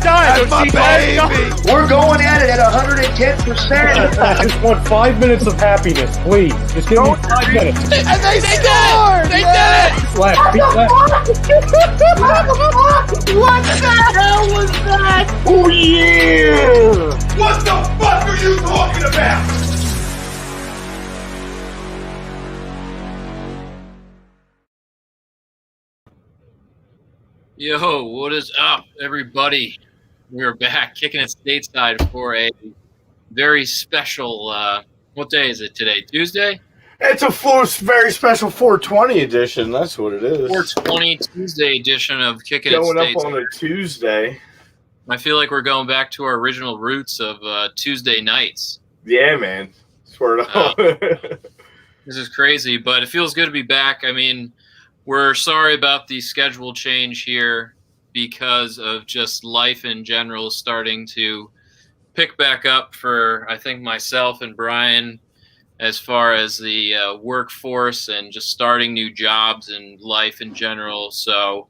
That's my baby. We're going at it at 110%. I just want 5 minutes of happiness, please. Just give me 5 minutes. And they scored! They did it! Left, feet left. What the hell was that? Oh, yeah! What the fuck are you talking about? Yo, what is up, everybody? We're back, kicking it stateside for a very special, what day is it today? Tuesday? It's a very special 420 edition. That's what it is. 420 Tuesday edition of Kickin' It Going Stateside. up on a Tuesday. I feel like we're going back to our original roots of Tuesday nights. Yeah, man. Swear to God. This is crazy, but it feels good to be back. I mean, we're sorry about the schedule change here because of just life in general starting to pick back up for, I think, myself and Bryan as far as the workforce and just starting new jobs and life in general. So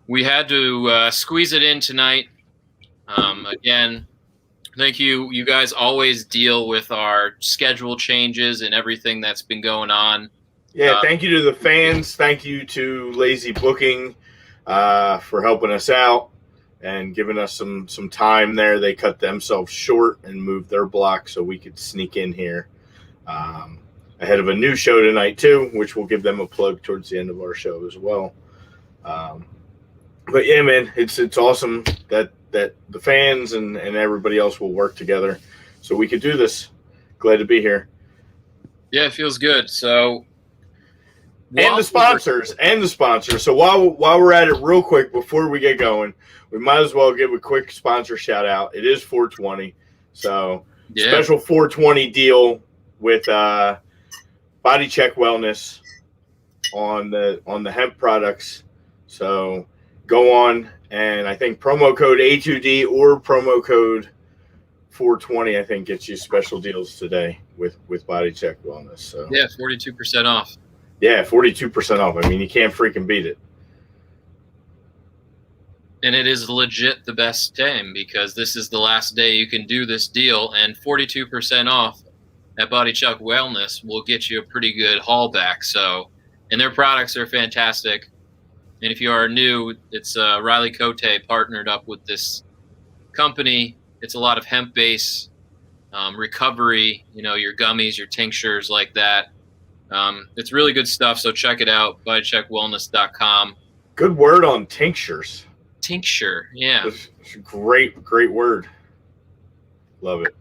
we had to squeeze it in tonight. Again, thank you. You guys always deal with our schedule changes and everything that's been going on. Yeah, thank you to the fans. Thank you to Lazy Booking for helping us out and giving us some time there. They cut themselves short and moved their block so we could sneak in here ahead of a new show tonight too, which we'll give them a plug towards the end of our show as well. But yeah, man, it's awesome that the fans and everybody else will work together so we could do this. Glad to be here. Yeah, it feels good. So. And the sponsors. So while we're at it, real quick before we get going, we might as well give a quick sponsor shout out. It is 420, so special 420 deal with Body Check Wellness on the hemp products. So go on, and I think promo code A2D or promo code 420 I think gets you special deals today with Body Check Wellness. So yeah, 42% off. Yeah, 42% off. I mean, you can't freaking beat it. And it is legit the best time because this is the last day you can do this deal, and 42% off at Body Check Wellness will get you a pretty good haul back. So, and their products are fantastic. And if you are new, it's Riley Cote partnered up with this company. It's a lot of hemp-based recovery, your gummies, your tinctures like that. It's really good stuff, so check it out, bodycheckwellness.com. Good word on tinctures. Tincture, yeah. It's a great word. Love it.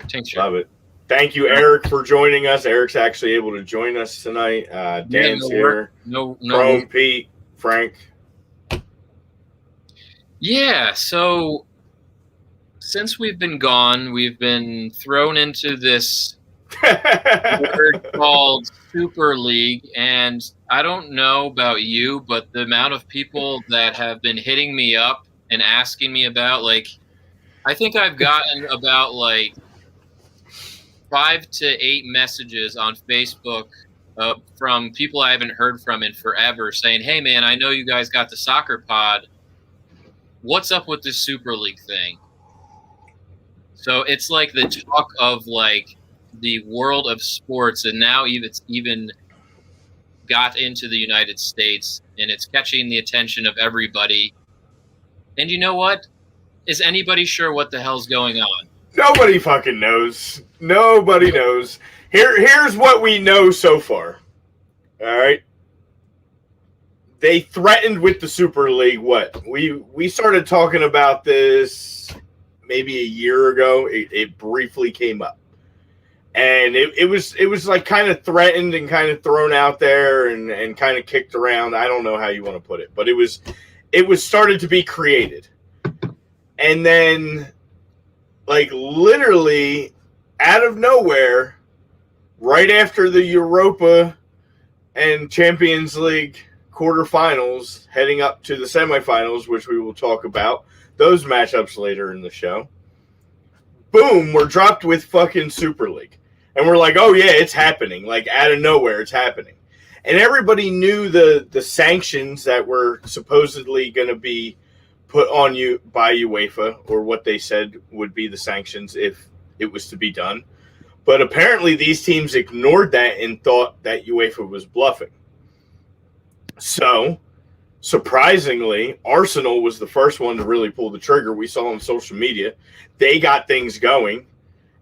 Tincture. Love it. Thank you, Eric, for joining us. Eric's actually able to join us tonight. Dan's here. No. Chrome, Pete, Frank. Yeah, so since we've been gone, we've been thrown into this word called Super League, and I don't know about you, but the amount of people that have been hitting me up and asking me about, I think I've gotten about 5 to 8 messages on Facebook from people I haven't heard from in forever saying, hey man, I know you guys got the soccer pod. What's up with this Super League thing? So it's like the talk of the world of sports, and now it's even got into the United States, and it's catching the attention of everybody. And you know what? Is anybody sure what the hell's going on? Nobody fucking knows. Nobody knows. Here's what we know so far. All right. They threatened with the Super League. What? We started talking about this maybe a year ago. It briefly came up. And it was kind of threatened and kind of thrown out there and kind of kicked around. I don't know how you want to put it, but it was started to be created. And then literally out of nowhere, right after the Europa and Champions League quarterfinals, heading up to the semifinals, which we will talk about those matchups later in the show. Boom, we're dropped with fucking Super League. And we're like, oh, yeah, it's happening. Out of nowhere, it's happening. And everybody knew the sanctions that were supposedly going to be put on you by UEFA, or what they said would be the sanctions if it was to be done. But apparently these teams ignored that and thought that UEFA was bluffing. So, surprisingly, Arsenal was the first one to really pull the trigger. We saw on social media. They got things going.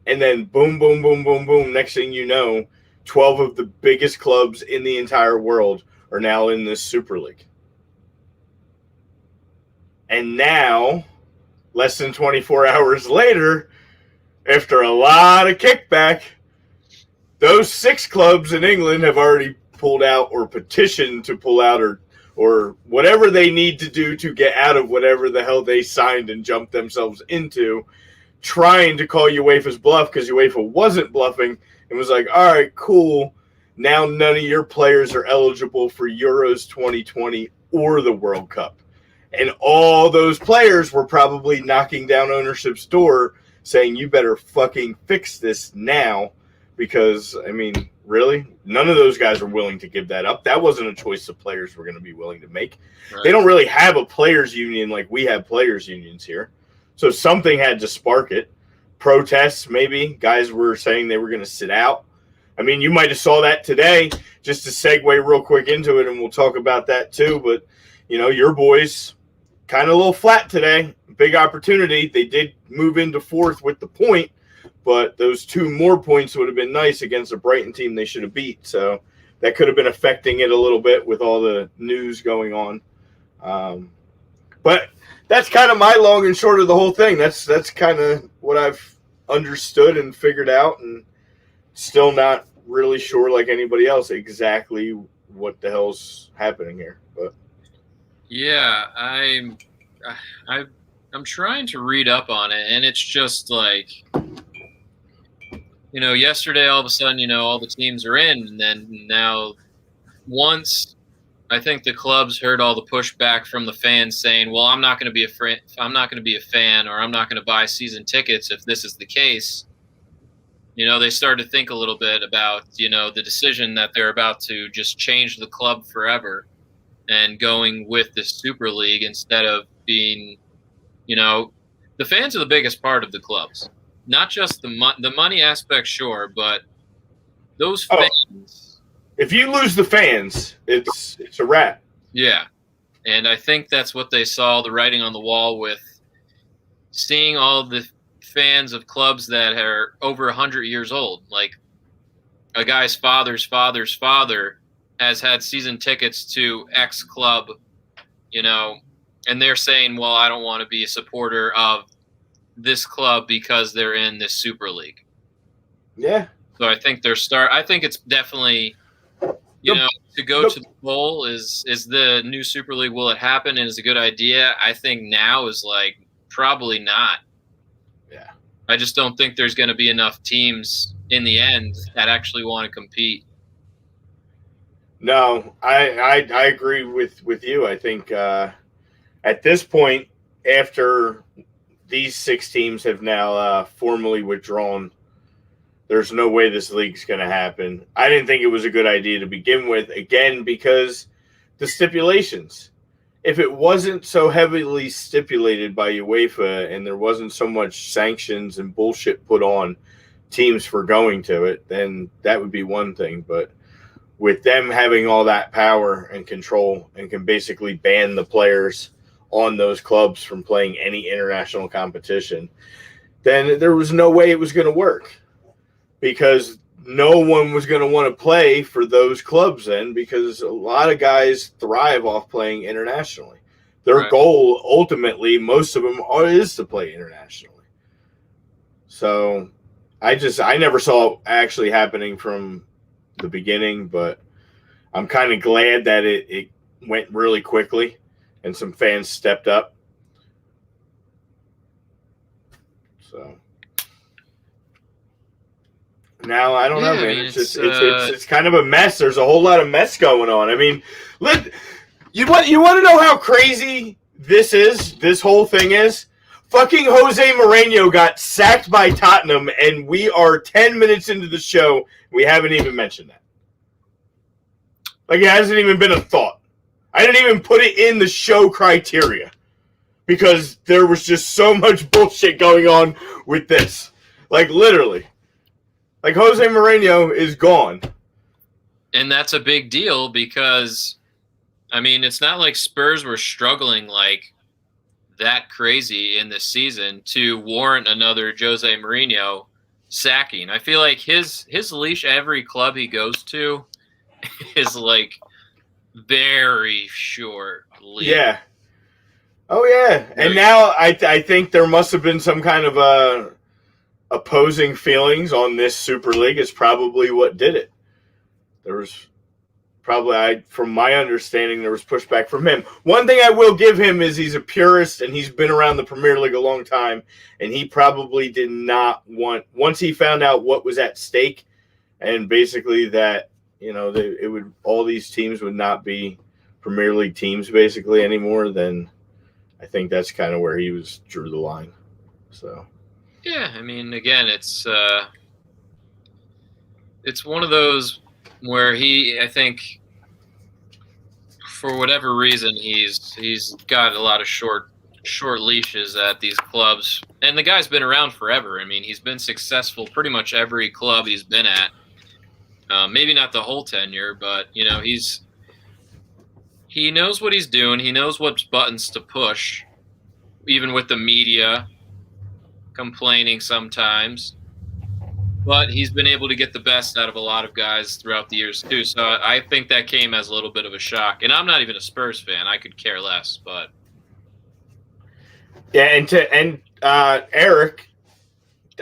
And then boom, boom, boom, boom, boom. Next thing you know, 12 of the biggest clubs in the entire world are now in this Super League. And now, less than 24 hours later, after a lot of kickback, those 6 clubs in England have already pulled out or petitioned to pull out or whatever they need to do to get out of whatever the hell they signed and jumped themselves into, trying to call UEFA's bluff because UEFA wasn't bluffing and was like, all right, cool. Now none of your players are eligible for Euros 2020 or the World Cup. And all those players were probably knocking down ownership's door saying, you better fucking fix this now. Because, I mean, really? None of those guys are willing to give that up. That wasn't a choice the players were going to be willing to make. Right. They don't really have a players union like we have players unions here. So something had to spark it. Protests, maybe. Guys were saying they were going to sit out. I mean, you might have saw that today. Just to segue real quick into it, and we'll talk about that too. But, you know, your boys kind of a little flat today. Big opportunity. They did move into 4th with the point. But those 2 more points would have been nice against a Brighton team they should have beat. So that could have been affecting it a little bit with all the news going on. But that's kind of my long and short of the whole thing. That's kind of what I've understood and figured out, and still not really sure, like anybody else, exactly what the hell's happening here. But yeah, I'm trying to read up on it, and it's just like, you know, yesterday all of a sudden, you know, all the teams are in, and then now once I think the clubs heard all the pushback from the fans saying, well, I'm not going to be a fan, or I'm not going to buy season tickets if this is the case. You know, they started to think a little bit about, you know, the decision that they're about to just change the club forever and going with the Super League instead of being, you know, the fans are the biggest part of the clubs. Not just the money aspect, sure, but those fans. If you lose the fans, it's a wrap. Yeah, and I think that's what they saw, the writing on the wall, with seeing all the fans of clubs that are over 100 years old. Like a guy's father's father's father has had season tickets to X club, you know, and they're saying, well, I don't want to be a supporter of this club because they're in this Super League. Yeah. So I think I think it's definitely, you know, to go to the poll is the new Super League, will it happen, and is a good idea? I think now is like probably not. Yeah. I just don't think there's going to be enough teams in the end that actually want to compete. No, I agree with you. I think at this point, after these 6 teams have now formally withdrawn, there's no way this league's going to happen. I didn't think it was a good idea to begin with, again, because the stipulations. If it wasn't so heavily stipulated by UEFA and there wasn't so much sanctions and bullshit put on teams for going to it, then that would be one thing. But with them having all that power and control and can basically ban the players on those clubs from playing any international competition, then there was no way it was going to work, because no one was going to want to play for those clubs then, because a lot of guys thrive off playing internationally. Their goal, ultimately, most of them is to play internationally. So I never saw it actually happening from the beginning, but I'm kind of glad that it went really quickly and some fans stepped up. So now I don't know, man. I mean, it's kind of a mess. There's a whole lot of mess going on. I mean, you want to know how crazy this whole thing is? Fucking Jose Mourinho got sacked by Tottenham, and we are 10 minutes into the show. We haven't even mentioned that. Like, it hasn't even been a thought. I didn't even put it in the show criteria. because there was just so much bullshit going on with this. Like, literally. Like, Jose Mourinho is gone. And that's a big deal because, I mean, it's not like Spurs were struggling like that crazy in this season to warrant another Jose Mourinho sacking. I feel like his leash, every club he goes to, is like very short leash. Yeah. Oh, yeah. And now I think there must have been some kind of opposing feelings on this Super League is probably what did it. There was probably, from my understanding, there was pushback from him. One thing I will give him is he's a purist and he's been around the Premier League a long time, and he probably did not want, once he found out what was at stake, and basically that, you know, all these teams would not be Premier League teams basically anymore, then I think that's kind of where he drew the line. So yeah, I mean, again, it's one of those where I think, for whatever reason, he's got a lot of short leashes at these clubs, and the guy's been around forever. I mean, he's been successful pretty much every club he's been at. Maybe not the whole tenure, but you know, he knows what he's doing. He knows what buttons to push, even with the media complaining sometimes. But he's been able to get the best out of a lot of guys throughout the years too. So I think that came as a little bit of a shock. And I'm not even a Spurs fan. I could care less. But yeah, and Eric,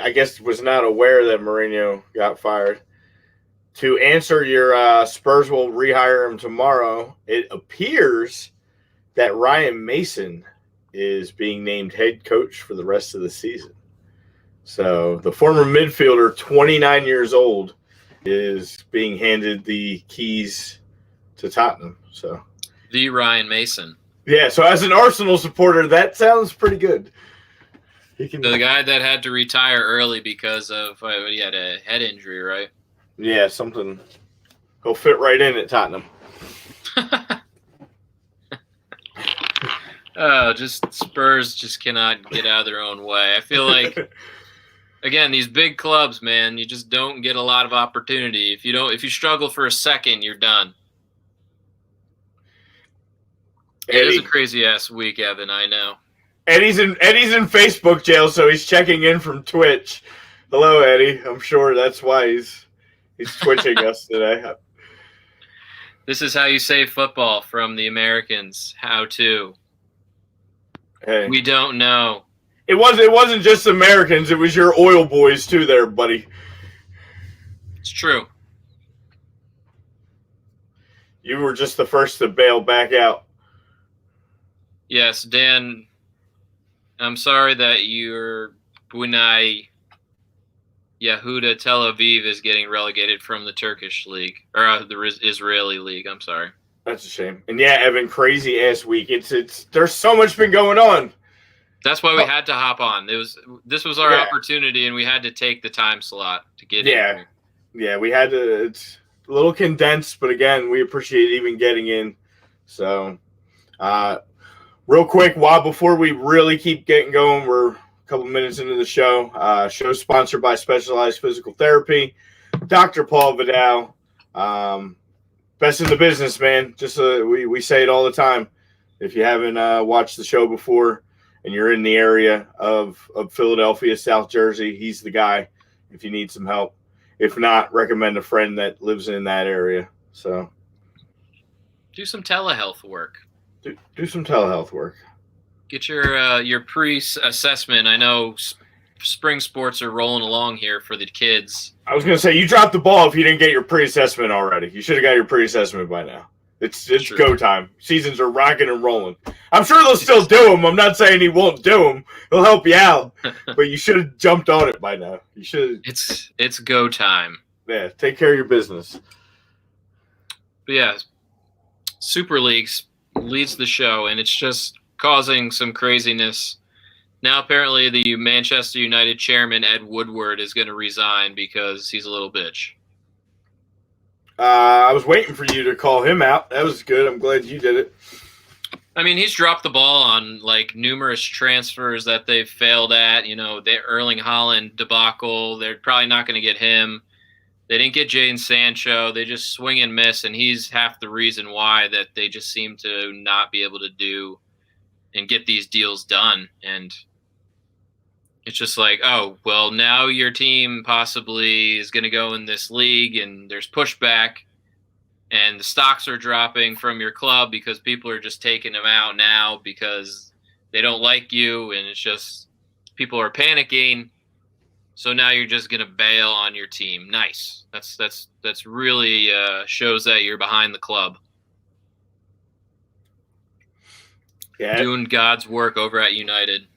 I guess, was not aware that Mourinho got fired. To answer your Spurs will rehire him tomorrow, it appears that Ryan Mason is being named head coach for the rest of the season. So the former midfielder, 29 years old, is being handed the keys to Tottenham. So the Ryan Mason. Yeah, so as an Arsenal supporter, that sounds pretty good. The guy that had to retire early because of he had a head injury, right? Yeah, something. He'll fit right in at Tottenham. Just Spurs just cannot get out of their own way. I feel like, again, these big clubs, man, you just don't get a lot of opportunity. If you struggle for a second, you're done. It is a crazy ass week, Evan. I know. Eddie's in Facebook jail, so he's checking in from Twitch. Hello, Eddie. I'm sure that's why he's twitching us today. This is how you save football from the Americans. How to? Hey, we don't know. It wasn't just Americans. It was your oil boys too, there, buddy. It's true. You were just the first to bail back out. Yes, Dan. I'm sorry that your Bunai Yehuda Tel Aviv is getting relegated from the Turkish league or the Israeli league. I'm sorry. That's a shame. And yeah, Evan, crazy ass week. It's there's so much been going on. That's why we had to hop on. This was our opportunity, and we had to take the time slot to get in here. Yeah, we had to. It's a little condensed, but again, we appreciate even getting in. So, real quick, before we really keep getting going, we're a couple minutes into the show. Show sponsored by Specialized Physical Therapy, Dr. Paul Vidal. Best in the business, man. Just we say it all the time. If you haven't watched the show before and you're in the area of Philadelphia, South Jersey, he's the guy if you need some help. If not, recommend a friend that lives in that area. So do some telehealth work. Do some telehealth work. Get your pre-assessment. I know spring sports are rolling along here for the kids. I was going to say, you dropped the ball if you didn't get your pre-assessment already. You should have got your pre-assessment by now. It's go time. Seasons are rocking and rolling. I'm sure they'll still do them. I'm not saying he won't do them. He'll help you out. But you should have jumped on it by now. You should. It's go time. Yeah, take care of your business. But yeah, Super Leagues leads the show, and it's just causing some craziness. Now, apparently, the Manchester United chairman, Ed Woodward, is going to resign because he's a little bitch. I was waiting for you to call him out. That was good. I'm glad you did it. I mean, he's dropped the ball on like numerous transfers that they've failed at. You know, the Erling Haaland debacle. They're probably not going to get him. They didn't get Jadon Sancho. They just swing and miss, and he's half the reason why that they just seem to not be able to do and get these deals done. And it's just like, oh, well, now your team possibly is going to go in this league, and there's pushback. And the stocks are dropping from your club because people are just taking them out now because they don't like you, and it's just people are panicking. So now you're just gonna bail on your team. Nice. That's really shows that you're behind the club. Yeah, doing God's work over at United.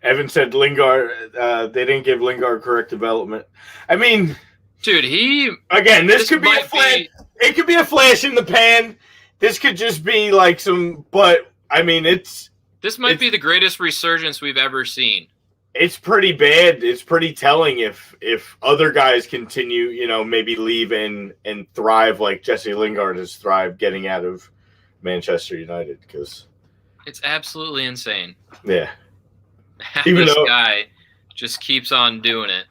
Evan said Lingard. They didn't give Lingard correct development. I mean, dude, this could be a flash. It could be a flash in the pan. This could just be like but I mean, this might be the greatest resurgence we've ever seen. It's pretty bad. It's pretty telling if other guys continue, maybe leave and thrive like Jesse Lingard has thrived getting out of Manchester United, because it's absolutely insane. Yeah. Even this guy just keeps on doing it.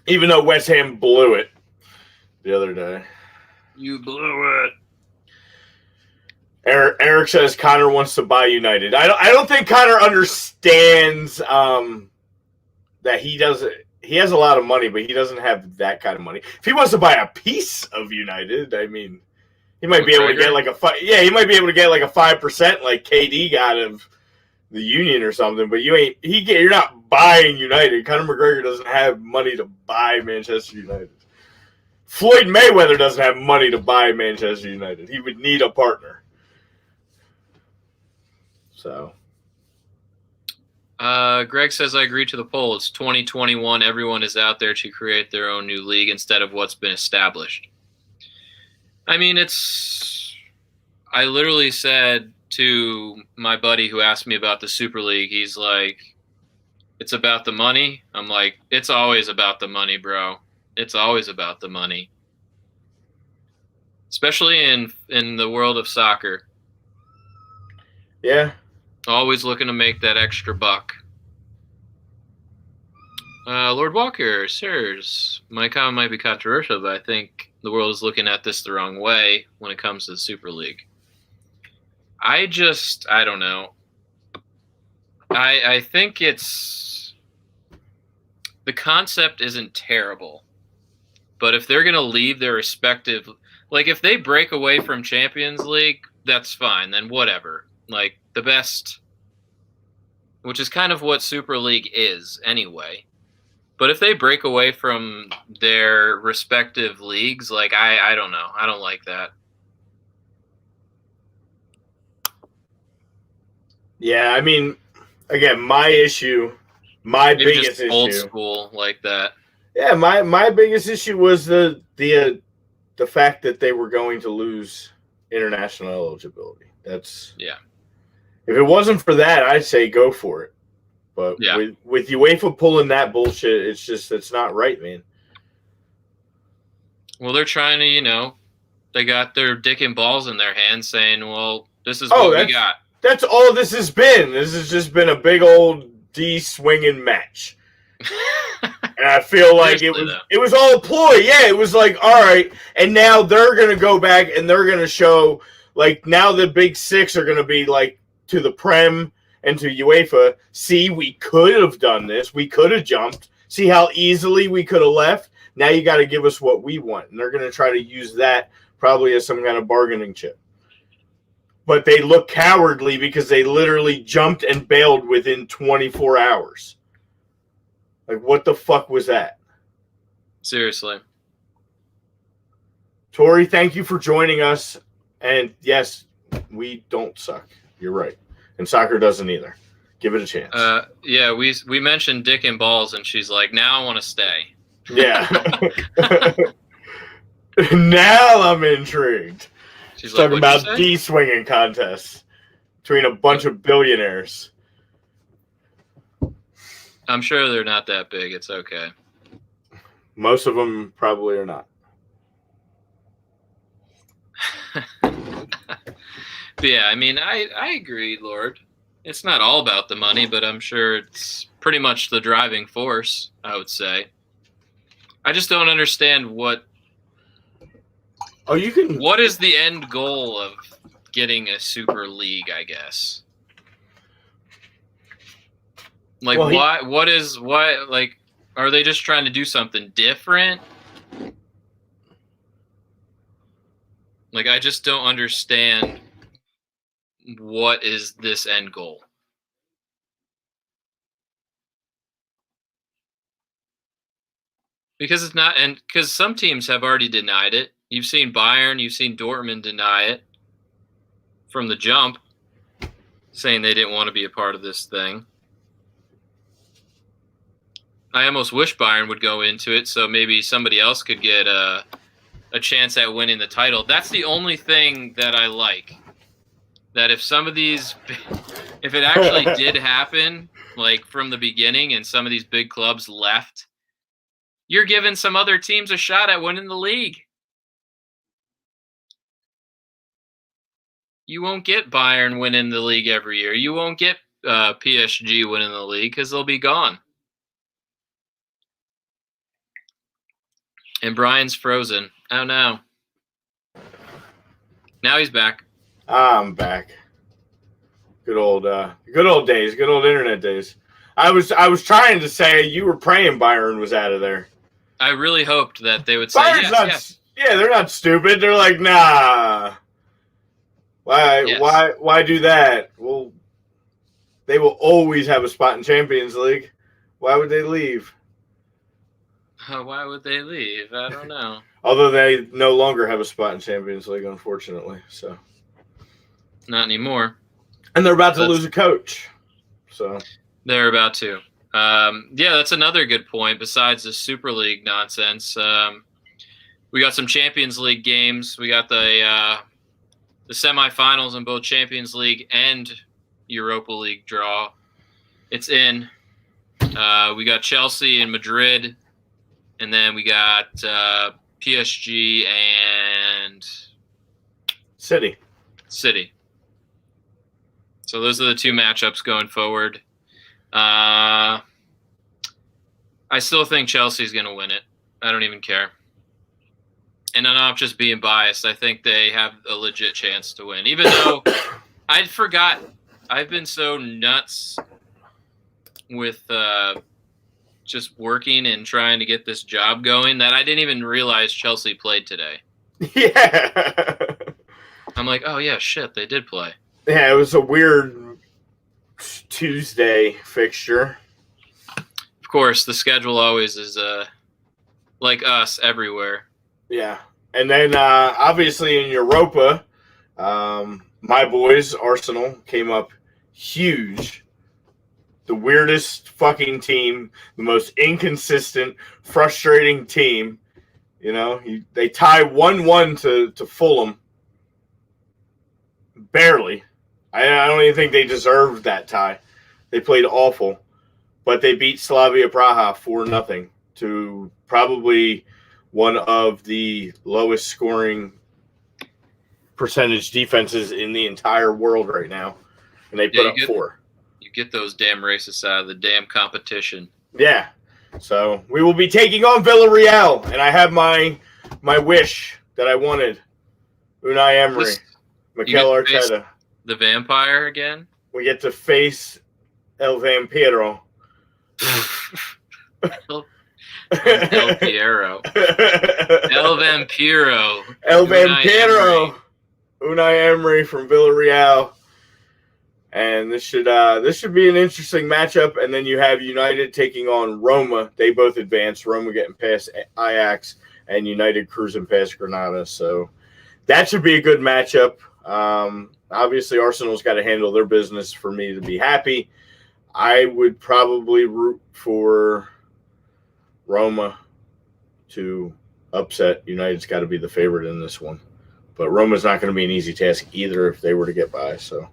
Even though West Ham blew it the other day. You blew it. Eric says Connor wants to buy United. I don't think Connor understands that he doesn't. He has a lot of money, but he doesn't have that kind of money. If he wants to buy a piece of United, I mean, he might be able to get like he might be able to get like a 5% like KD got of the Union or something. But you're not buying United. Conor McGregor doesn't have money to buy Manchester United. Floyd Mayweather doesn't have money to buy Manchester United. He would need a partner. So, Greg says, I agree to the poll. It's 2021. Everyone is out there to create their own new league instead of what's been established. I mean, I literally said to my buddy who asked me about the Super League, he's like, it's about the money. I'm like, it's always about the money, bro. It's always about the money. Especially in the world of soccer. Yeah. Always looking to make that extra buck. Lord Walker, sirs, my comment might be controversial, but I think the world is looking at this the wrong way when it comes to the Super League. I don't know. I think the concept isn't terrible. But if they're going to leave their respective, like if they break away from Champions League, that's fine. Then whatever. Like the best, which is kind of what Super League is anyway. But if they break away from their respective leagues, like I don't know. I don't like that. Yeah, I mean, again, biggest issue. Old school like that. Yeah, my biggest issue was the fact that they were going to lose international eligibility. If it wasn't for that, I'd say go for it. But with UEFA pulling that bullshit, it's not right, man. Well, they're trying to, they got their dick and balls in their hands saying, well, this is what we got. That's all this has been. This has just been a big old D-swinging match. And I feel like it was all a ploy. Yeah, it was like, all right, and now they're going to go back and they're going to show, like, now the big six are going to be, like, to the Prem and to UEFA, see, we could have done this. We could have jumped. See how easily we could have left? Now you got to give us what we want. And they're going to try to use that probably as some kind of bargaining chip. But they look cowardly because they literally jumped and bailed within 24 hours. Like, what the fuck was that? Seriously. Tori, thank you for joining us. And yes, we don't suck. You're right. And soccer doesn't either. Give it a chance. Yeah, we mentioned dick and balls, and she's like, now I want to stay. Yeah. Now I'm intrigued. She's talking about D-swinging contests between a bunch of billionaires. I'm sure they're not that big. It's okay. Most of them probably are not. But yeah, I mean, I agree, Lord. It's not all about the money, but I'm sure it's pretty much the driving force, I would say. I just don't understand what is the end goal of getting a Super League, I guess. Like, why are they just trying to do something different? Like, I just don't understand what is this end goal. Because it's not, and because some teams have already denied it. You've seen Bayern, you've seen Dortmund deny it from the jump, saying they didn't want to be a part of this thing. I almost wish Bayern would go into it so maybe somebody else could get a chance at winning the title. That's the only thing that I like. That if some of these, if it actually did happen, like from the beginning, and some of these big clubs left, you're giving some other teams a shot at winning the league. You won't get Bayern winning the league every year. You won't get PSG winning the league because they'll be gone. And Bryan's frozen. Oh no. Now he's back. I'm back. Good old days. Good old internet days. I was trying to say you were praying Bayern was out of there. I really hoped that they would say Bayern's yes. Yeah, they're not stupid. They're like, nah. Why do that? Well, they will always have a spot in Champions League. Why would they leave? Why would they leave? I don't know. Although they no longer have a spot in Champions League, unfortunately. So not anymore. And they're about to lose a coach. So they're about to. Yeah, that's another good point. Besides the Super League nonsense, we got some Champions League games. We got the semifinals in both Champions League and Europa League draw. It's in. We got Chelsea and Madrid, and then we got PSG and City. So those are the two matchups going forward. I still think Chelsea's going to win it. I don't even care. And I'm not just being biased. I think they have a legit chance to win. Even though I'd forgot. I've been so nuts with just working and trying to get this job going that I didn't even realize Chelsea played today. Yeah. I'm like, oh, yeah, shit, they did play. Yeah, it was a weird Tuesday fixture. Of course, the schedule always is like us everywhere. Yeah. And then, obviously, in Europa, my boys, Arsenal, came up huge. The weirdest fucking team, the most inconsistent, frustrating team. You know, they tie 1-1 to Fulham. Barely. I don't even think they deserved that tie. They played awful. But they beat Slavia Praha 4-0 to probably one of the lowest scoring percentage defenses in the entire world right now. And they put up 4. You get those damn racists out of the damn competition. Yeah. So we will be taking on Villarreal. And I have my wish that I wanted. Unai Emery. Mikel Arteta. The vampire again? We get to face El Vampiro. El Piero. El Vampiro. El Vampiro. Unai Emery from Villarreal. And this should be an interesting matchup. And then you have United taking on Roma. They both advance. Roma getting past Ajax and United cruising past Granada. So that should be a good matchup. Obviously, Arsenal's got to handle their business for me to be happy. I would probably root for Roma to upset. United's got to be the favorite in this one. But Roma's not going to be an easy task either if they were to get by. So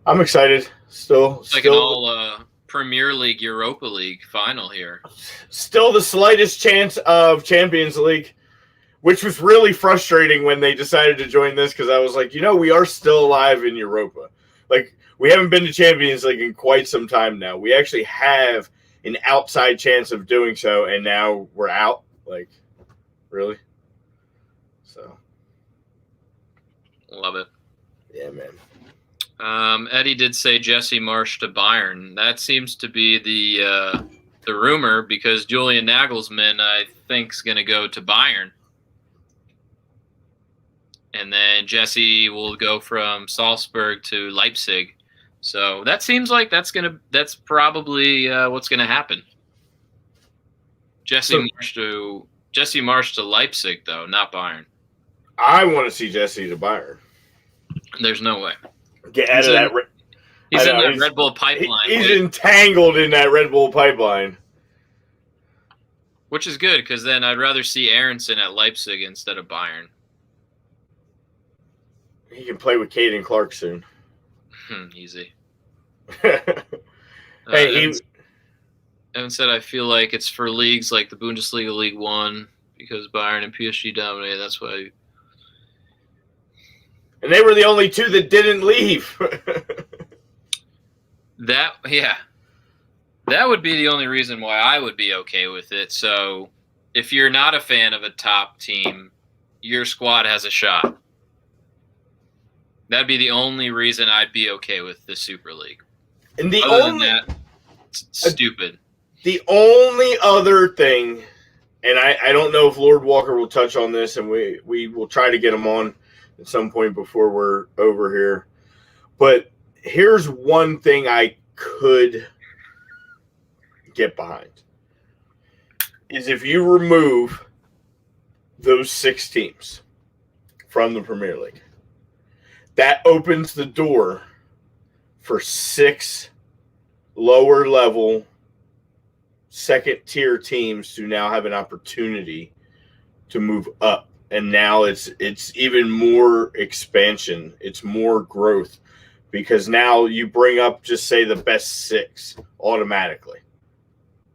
I'm excited. Still like an all Premier League, Europa League final here. Still the slightest chance of Champions League. which was really frustrating when they decided to join this because I was like, we are still alive in Europa. Like, we haven't been to Champions League in quite some time now. We actually have an outside chance of doing so, and now we're out. Like, really? So. Love it. Yeah, man. Eddie did say Jesse Marsch to Bayern. That seems to be the rumor because Julian Nagelsmann, I think, is going to go to Bayern. And then Jesse will go from Salzburg to Leipzig. So that seems like that's probably what's going to happen. Jesse Marsch to Leipzig, though, not Bayern. I want to see Jesse to Bayern. There's no way. Get out of that. He's in that Red Bull pipeline. He's entangled in that Red Bull pipeline. Which is good, because then I'd rather see Aronson at Leipzig instead of Bayern. He can play with Caden Clark soon. Easy. Hey, Evan said, I feel like it's for leagues like the Bundesliga League 1, because Bayern and PSG dominate. That's why. And they were the only two that didn't leave. That would be the only reason why I would be okay with it. So if you're not a fan of a top team, your squad has a shot. That'd be the only reason I'd be okay with the Super League. And Other than that, it's stupid. The only other thing, and I don't know if Lord Walker will touch on this, and we will try to get him on at some point before we're over here. But here's one thing I could get behind. Is if you remove those 6 teams from the Premier League, that opens the door for 6 lower level second tier teams to now have an opportunity to move up. And now it's even more expansion. It's more growth because now you bring up, just say, the best 6 automatically.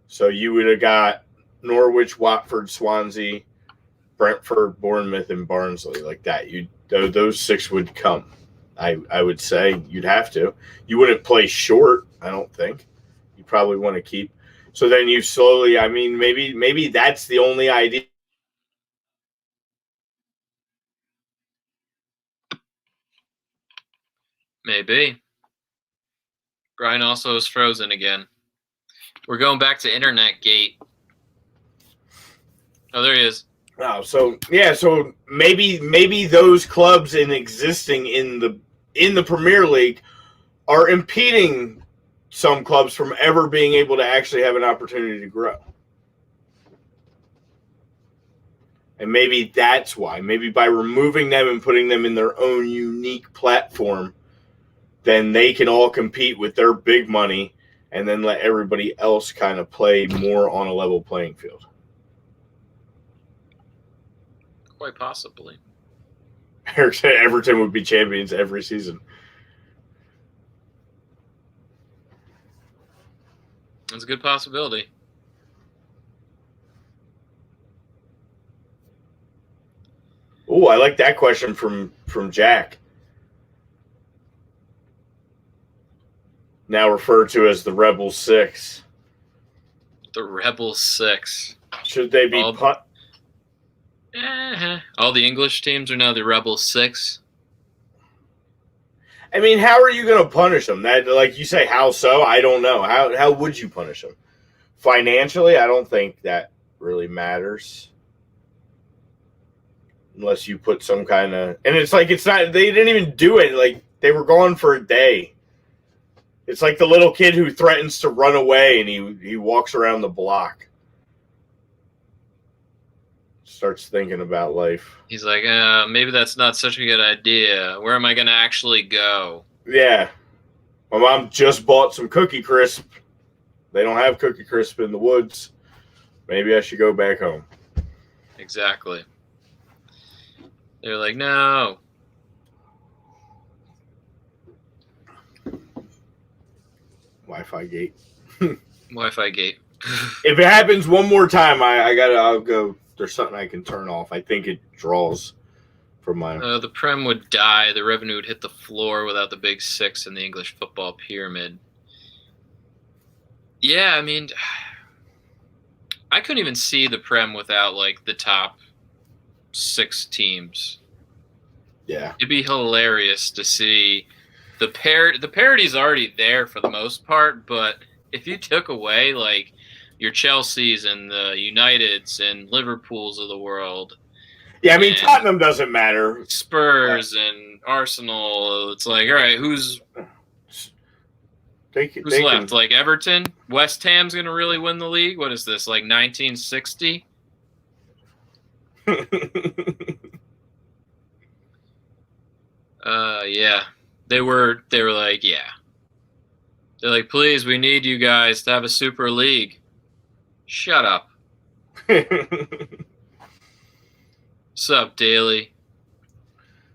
So you would have got Norwich, Watford, Swansea, Brentford, Bournemouth, and Barnsley like that. Those 6 would come. I would say you'd have to. You wouldn't play short, I don't think. You probably want to keep. So then you slowly, maybe that's the only idea. Maybe. Bryan also is frozen again. We're going back to Internet Gate. Oh, there he is. Oh, so maybe those clubs existing in the Premier League are impeding some clubs from ever being able to actually have an opportunity to grow. And maybe that's why. Maybe by removing them and putting them in their own unique platform, then they can all compete with their big money and then let everybody else kind of play more on a level playing field. Quite possibly. Eric said Everton would be champions every season. That's a good possibility. Oh, I like that question from Jack. Now referred to as the Rebel 6. The Rebel 6. Should they be all the English teams are now the Rebel 6. I mean, how are you going to punish them? That, like you say, how so? I don't know. How would you punish them? Financially, I don't think that really matters. Unless you put some kind of... And it's like, it's not... They didn't even do it. Like, they were gone for a day. It's like the little kid who threatens to run away and he walks around the block. Starts thinking about life. He's like, maybe that's not such a good idea. Where am I going to actually go? Yeah. My mom just bought some Cookie Crisp. They don't have Cookie Crisp in the woods. Maybe I should go back home. Exactly. They're like, no. Wi-Fi gate. Wi-Fi gate. If it happens one more time, I'll go there's something I can turn off. I think it draws from my. The Prem would die. The revenue would hit the floor without the big six in the English football pyramid. Yeah, I mean, I couldn't even see the Prem without like the top 6 teams. Yeah, it'd be hilarious to see the parity's already there for the most part, but if you took away like your Chelseas and the Uniteds and Liverpools of the world. Yeah, I mean Tottenham doesn't matter. Spurs and Arsenal, it's like, all right, who's left? Like Everton? West Ham's going to really win the league? What is this, like 1960? Yeah. They were like, yeah. They're like, please, we need you guys to have a Super League. Shut up. What's up, Daly?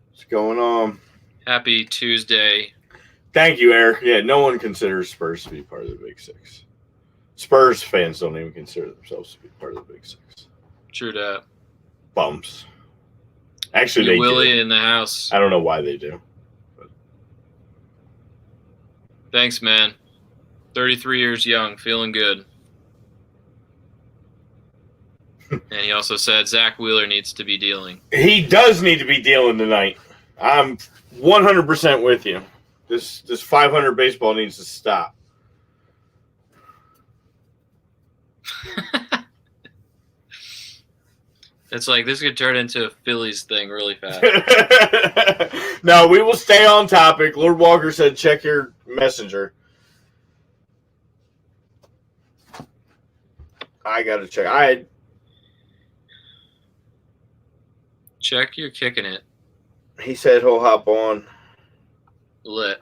What's going on? Happy Tuesday. Thank you, Eric. Yeah, no one considers Spurs to be part of the Big Six. Spurs fans don't even consider themselves to be part of the Big Six. True that. Bums. Actually, they Willie do. In the house. I don't know why they do. But. Thanks, man. 33 years young, feeling good. And he also said Zach Wheeler needs to be dealing. He does need to be dealing tonight. I'm 100% with you. This 500 baseball needs to stop. It's like this could turn into a Phillies thing really fast. No, we will stay on topic. Lord Walker said check your messenger. I got to check. Check, you're kicking it. He said he'll hop on. Lit.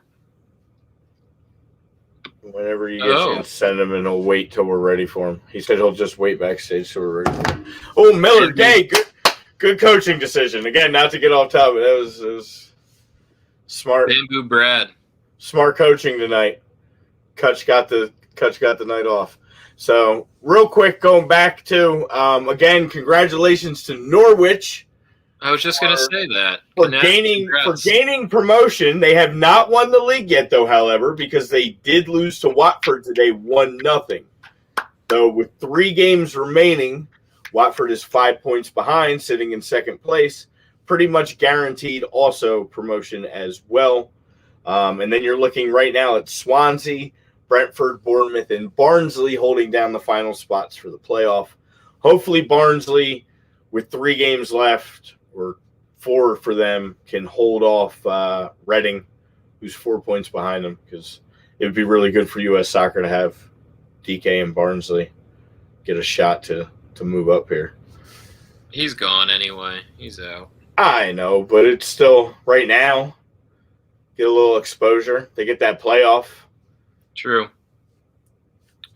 Whenever you get send him, and he'll wait till we're ready for him. He said he'll just wait backstage till we're ready for him. Oh, Miller Gay, good coaching decision. Again, not to get off topic. That was smart. Bamboo Brad. Smart coaching tonight. Kutch got the night off. So real quick, going back to again, congratulations to Norwich. I was just going to say that. For gaining promotion. They have not won the league yet, though, however, because they did lose to Watford today 1-0. So with 3 games remaining, Watford is 5 points behind, sitting in second place. Pretty much guaranteed also promotion as well. And then you're looking right now at Swansea, Brentford, Bournemouth, and Barnsley holding down the final spots for the playoff. Hopefully Barnsley, with 3 games left, or 4 for them, can hold off Reading, who's 4 points behind them, because it would be really good for U.S. soccer to have DK and Barnsley get a shot to move up here. He's gone anyway. He's out. I know, but it's still, right now, get a little exposure. They get that playoff. True.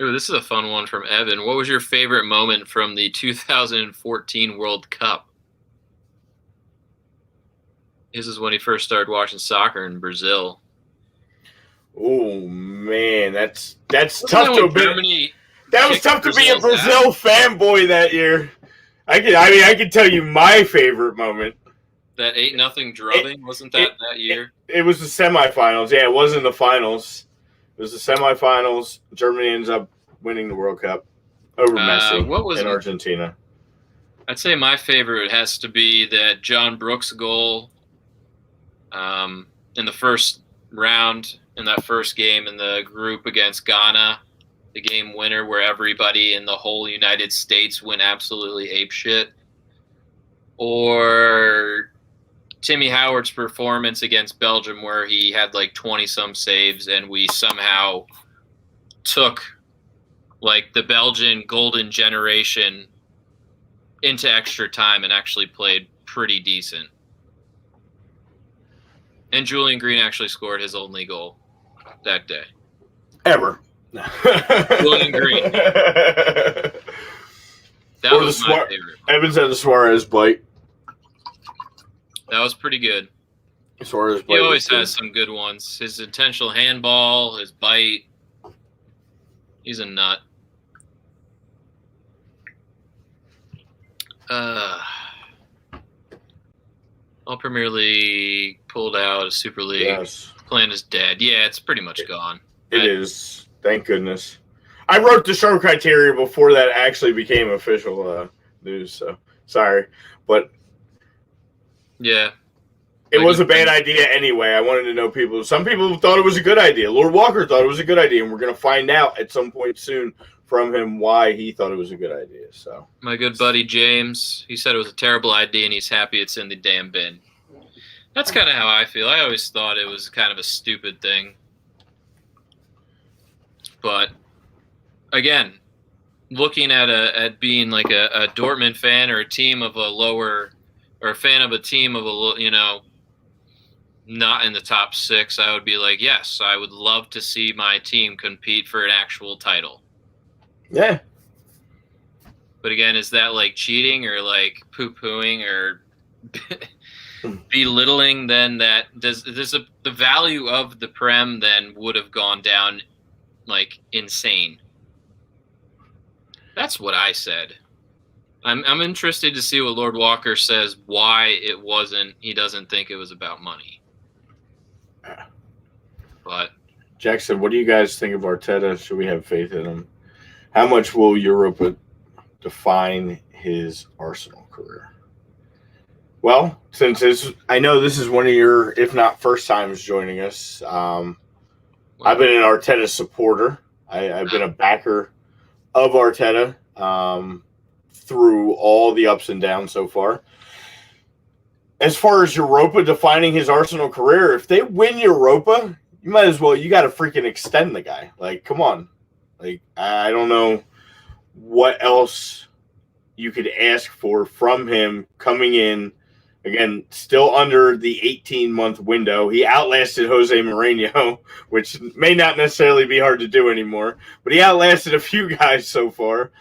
Ooh, this is a fun one from Evan. What was your favorite moment from the 2014 World Cup? This is when he first started watching soccer in Brazil. Oh man, that's tough to be. That was tough to be a Brazil fanboy that year. I can tell you my favorite moment. That 8-0 drubbing, wasn't that year? It was the semifinals. Yeah, it wasn't the finals. It was the semifinals. Germany ends up winning the World Cup over Messi in Argentina. I'd say my favorite has to be that John Brooks goal in the first round, in that first game in the group against Ghana, the game winner where everybody in the whole United States went absolutely apeshit. Or Timmy Howard's performance against Belgium where he had like 20-some saves and we somehow took like the Belgian golden generation into extra time and actually played pretty decent. And Julian Green actually scored his only goal that day. Ever. Julian Green. That was my favorite. Evans had the Suarez bite. That was pretty good. Suarez bite. He always has some good ones. His intentional handball, his bite. He's a nut. All Premier League pulled out. Super League plan is dead. Yeah, it's pretty much gone. It is. Thank goodness. I wrote the show criteria before that actually became official news. So sorry, but yeah, it was a bad idea anyway. I wanted to know people. Some people thought it was a good idea. Lord Walker thought it was a good idea, and we're going to find out at some point soon from him why he thought it was a good idea. So my good buddy James, he said it was a terrible idea, and he's happy it's in the damn bin. That's kind of how I feel. I always thought it was kind of a stupid thing, but again, looking at being like a Dortmund fan or a team of a lower, or a fan of a team of a, not in the top 6, I would be like, yes, I would love to see my team compete for an actual title. Yeah. But again, is that like cheating or like poo-pooing or belittling? Then that the value of the Prem then would have gone down like insane. That's what I said. I'm interested to see what Lord Walker says. Why it wasn't? He doesn't think it was about money. But Jackson, what do you guys think of Arteta? Should we have faith in him? How much will Europa define his Arsenal career? Well, since I know this is one of your, if not first times joining us, I've been an Arteta supporter. I've been a backer of Arteta through all the ups and downs so far. As far as Europa defining his Arsenal career, if they win Europa, you might as well, you got to freaking extend the guy. Like, come on. Like, I don't know what else you could ask for from him coming in. Again, still under the 18-month window. He outlasted Jose Mourinho, which may not necessarily be hard to do anymore, but he outlasted a few guys so far.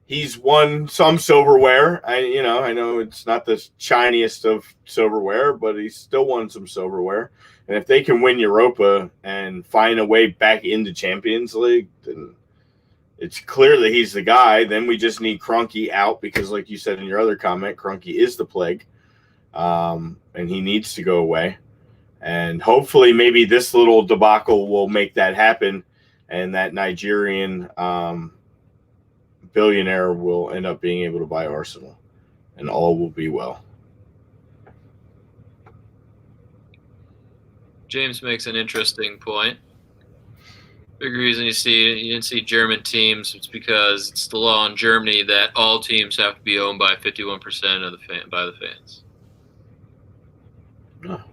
He's won some silverware. I know it's not the shiniest of silverware, but he's still won some silverware. And if they can win Europa and find a way back into Champions League, then it's clear that he's the guy. Then we just need Kroenke out because, like you said in your other comment, Kroenke is the plague, and he needs to go away. And hopefully maybe this little debacle will make that happen, and that Nigerian billionaire will end up being able to buy Arsenal, and all will be well. James makes an interesting point. Big reason you didn't see German teams, it's because it's the law in Germany that all teams have to be owned by 51% of by the fans. Oh,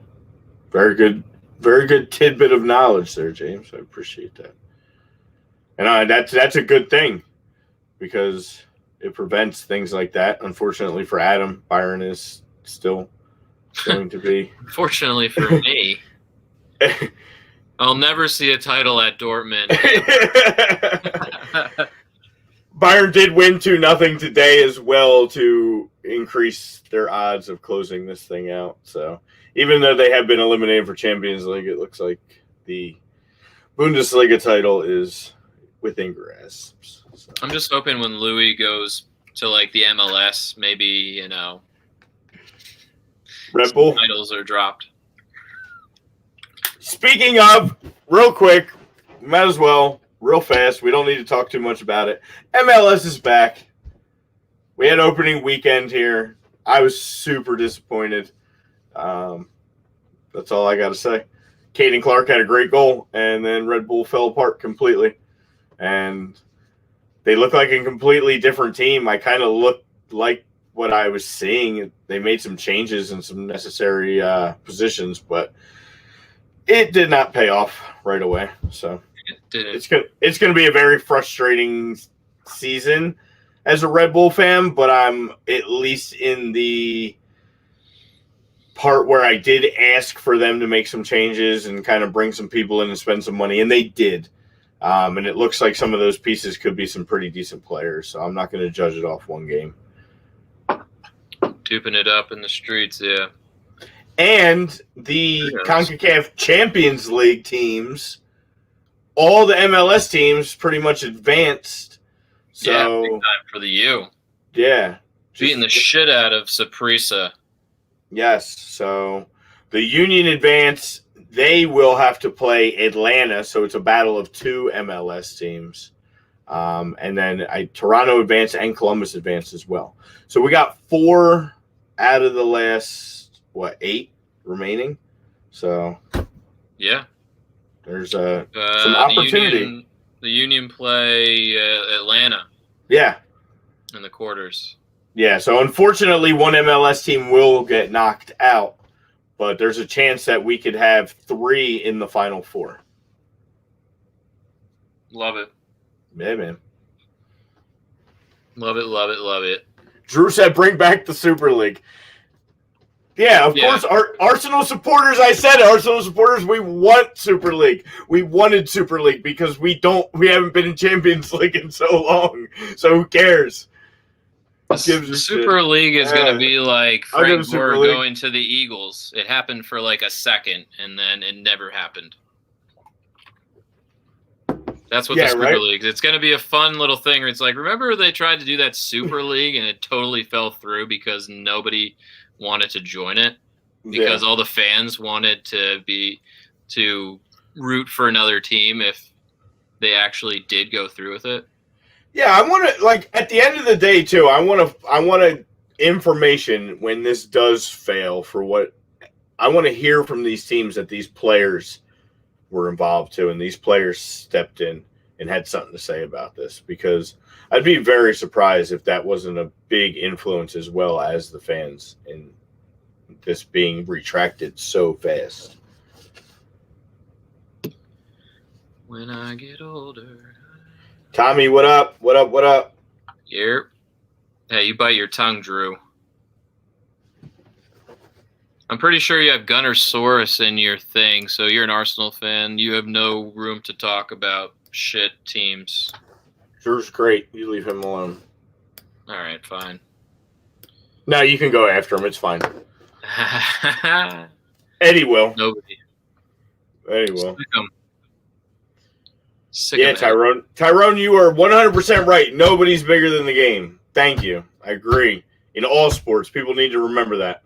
very good tidbit of knowledge there, James. I appreciate that. And that's a good thing because it prevents things like that. Unfortunately for Adam, Byron is still going to be. Unfortunately for me. I'll never see a title at Dortmund. Bayern did win 2-0 today as well to increase their odds of closing this thing out. So even though they have been eliminated for Champions League, it looks like the Bundesliga title is within grasp. So. I'm just hoping when Louis goes to like the MLS, maybe, Red Bull titles are dropped. Speaking of, real quick, might as well, real fast. We don't need to talk too much about it. MLS is back. We had opening weekend here. I was super disappointed. That's all I got to say. Caden Clark had a great goal, and then Red Bull fell apart completely. And they look like a completely different team. I kind of looked like what I was seeing. They made some changes in some necessary positions, but it did not pay off right away. So it's gonna be a very frustrating season as a Red Bull fan, but I'm at least in the part where I did ask for them to make some changes and kind of bring some people in and spend some money, and they did. And it looks like some of those pieces could be some pretty decent players, so I'm not going to judge it off one game. Tuping it up in the streets, yeah. And the CONCACAF Champions League teams, all the MLS teams pretty much advanced. So big time for the U. Yeah. Beating the shit out of Saprissa. Yes. So the Union advance, they will have to play Atlanta. So it's a battle of two MLS teams. And then Toronto advance and Columbus advance as well. So we got 4 out of the last, 8 remaining. So yeah, there's some opportunity. The Union play Atlanta. Yeah. In the quarters. Yeah, so unfortunately one MLS team will get knocked out, but there's a chance that we could have 3 in the Final 4. Love it. Yeah, man. Love it, love it, love it. Drew said bring back the Super League. Yeah, of course. Arsenal supporters, Arsenal supporters, we want Super League. We wanted Super League because we haven't been in Champions League in so long. So who cares? The Super League is going to be like Frank Gore going to the Eagles. It happened for like a second, and then it never happened. That's what the Super League is. It's going to be a fun little thing where it's like, remember they tried to do that Super League, and it totally fell through because nobody wanted to join it because all the fans wanted to root for another team if they actually did go through with it. Yeah, I want to at the end of the day too. I want information when this does fail for what I want to hear from these teams that these players were involved too, and these players stepped in and had something to say about this because I'd be very surprised if that wasn't a big influence as well as the fans in this being retracted so fast. When I get older. Tommy, what up? What up? What up? Here. Hey, you bite your tongue, Drew. I'm pretty sure you have Gunnersaurus in your thing, so you're an Arsenal fan. You have no room to talk about shit teams. Drew's great. You leave him alone. All right, fine. No, you can go after him. It's fine. Eddie will. Nobody. Eddie will. Yeah, Tyrone. Tyrone, you are 100% right. Nobody's bigger than the game. Thank you. I agree. In all sports, people need to remember that.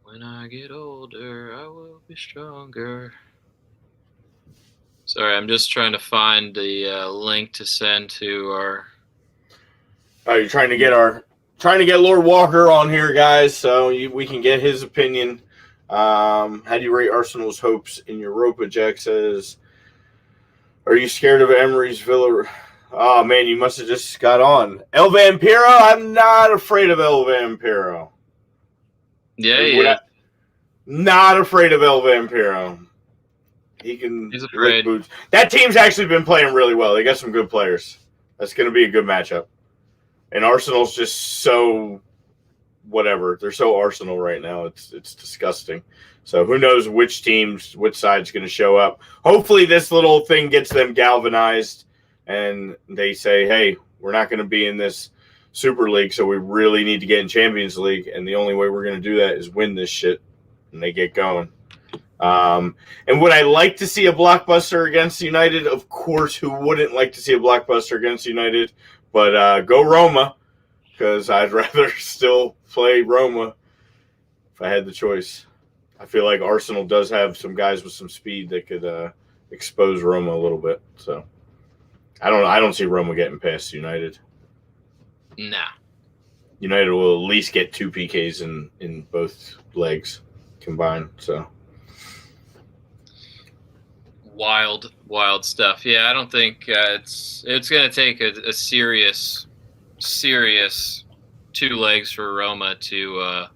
When I get older, I will be stronger. Sorry, I'm just trying to find the link to send to our. Oh, you're trying to get Lord Walker on here, guys, so we can get his opinion. How do you rate Arsenal's hopes in Europa? Jack says, are you scared of Emery's Villa? Oh, man, you must have just got on. El Vampiro? I'm not afraid of El Vampiro. Yeah. Not afraid of El Vampiro. He's afraid. Boots. That team's actually been playing really well. They got some good players. That's going to be a good matchup. And Arsenal's just so whatever. They're so Arsenal right now. It's disgusting. So who knows which side's going to show up. Hopefully this little thing gets them galvanized and they say, hey, we're not going to be in this Super League, so we really need to get in Champions League, and the only way we're going to do that is win this shit, and they get going. And would I like to see a blockbuster against United? Of course, who wouldn't like to see a blockbuster against United? But go Roma, because I'd rather still play Roma if I had the choice. I feel like Arsenal does have some guys with some speed that could expose Roma a little bit. So I don't see Roma getting past United. Nah. United will at least get 2 PKs in both legs combined. So wild stuff. Yeah, I don't think it's going to take a serious 2 legs for Roma to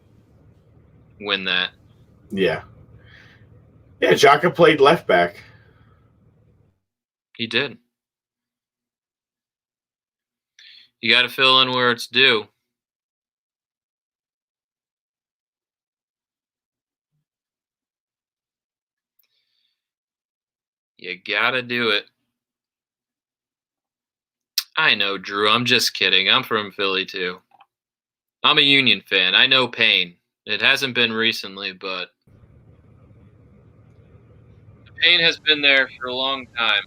win that. Yeah. Yeah, Xhaka played left back. He did. You got to fill in where it's due. You got to do it. I know, Drew. I'm just kidding. I'm from Philly, too. I'm a Union fan. I know pain. It hasn't been recently, but the pain has been there for a long time.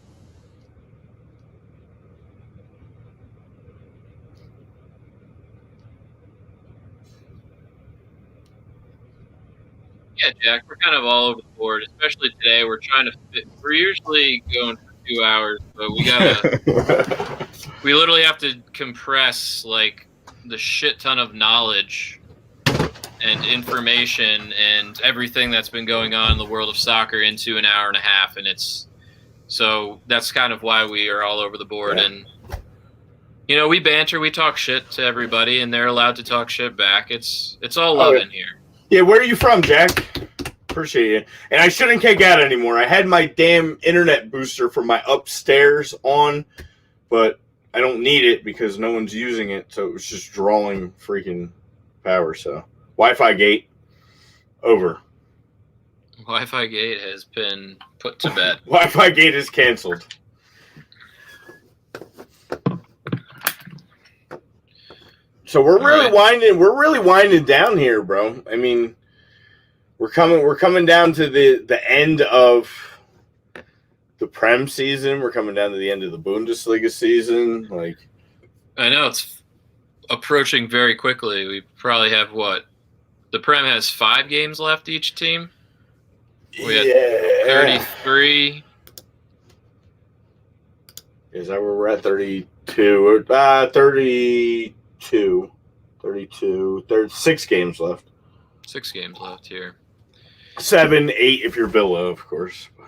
Yeah, Jack, we're kind of all over the board, especially today. We're trying to fit. We're usually going for 2 hours, but we literally have to compress like the shit ton of knowledge and information and everything that's been going on in the world of soccer into an hour and a half, and so that's kind of why we are all over the board. Yeah. And we banter, we talk shit to everybody, and they're allowed to talk shit back. It's all love in here. Yeah, where are you from, Jack? Appreciate it. And I shouldn't kick out anymore. I had my damn internet booster from my upstairs on, but I don't need it because no one's using it, so it was just drawing freaking power. So Wi-Fi gate over. Wi-Fi gate has been put to bed. Wi-Fi gate is canceled. So we're really winding down here, bro. I mean, we're coming down to the end of the Prem season. We're coming down to the end of the Bundesliga season. Like, I know it's approaching very quickly. We probably have the Prem has 5 games left each team. We had 33. Is that where we're at? 32. 32. There's 6 games left. 6 games left here. 7, 8 if you're below, of course. But,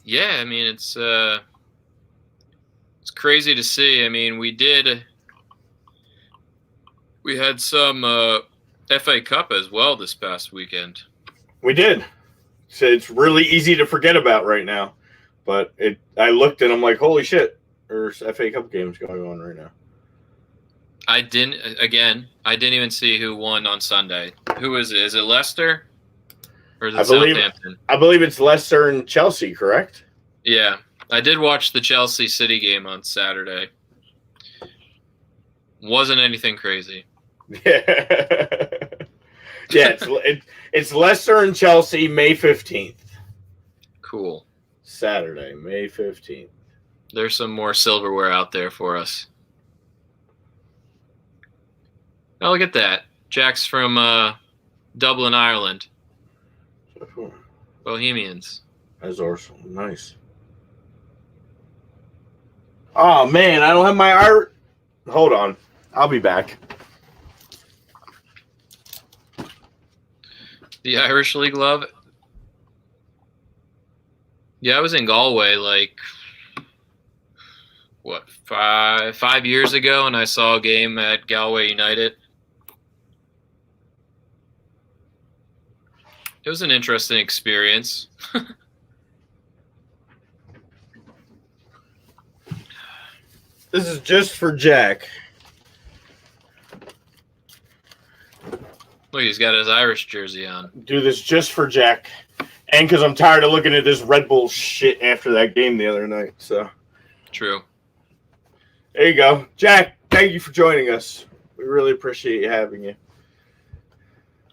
Yeah, I mean it's crazy to see. I mean we had some FA Cup as well this past weekend. We did. So it's really easy to forget about right now. But I looked and I'm like, holy shit, there's FA Cup games going on right now. I didn't even see who won on Sunday. Who is it? Is it Leicester? Or is it Southampton? I believe it's Leicester and Chelsea, correct? Yeah. I did watch the Chelsea City game on Saturday. Wasn't anything crazy. Yeah, it's Leicester and Chelsea, May 15th. Cool. Saturday, May 15th. There's some more silverware out there for us. Oh, look at that. Jack's from Dublin, Ireland. Bohemians. That's awesome. Nice. Oh, man, I don't have my art. Hold on. I'll be back. The Irish League love. Yeah, I was in Galway five years ago, and I saw a game at Galway United. It was an interesting experience. This is just for Jack. Look, he's got his Irish jersey on. Do this just for Jack. And because I'm tired of looking at this Red Bull shit after that game the other night. So True. There you go. Jack, thank you for joining us. We really appreciate having you.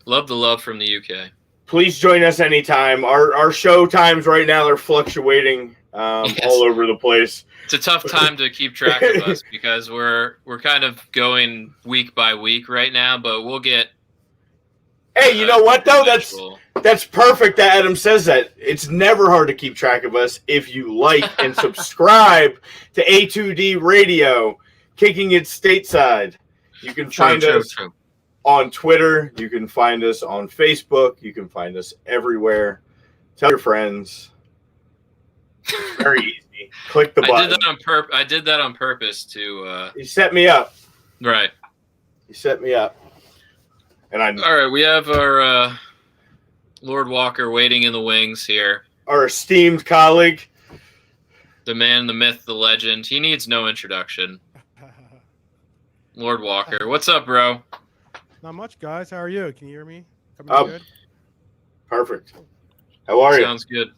Love the love from the UK. Please join us anytime. Our show times right now are fluctuating all over the place. It's a tough time to keep track of us because we're kind of going week by week right now, but we'll get. Hey, you know what though? That's perfect that Adam says that. It's never hard to keep track of us if you like and subscribe to A2D Radio, Kicking It Stateside. You can find us on Twitter. You can find us on Facebook. You can find us everywhere. Tell your friends. It's very easy. Click the button. I did that on purpose to. You set me up. Right. You set me up. And all right, we have our Lord Walker waiting in the wings here. Our esteemed colleague. The man, the myth, the legend. He needs no introduction. Lord Walker. What's up, bro? Not much, guys. How are you? Can you hear me? Coming good? Perfect. How are you? Sounds good.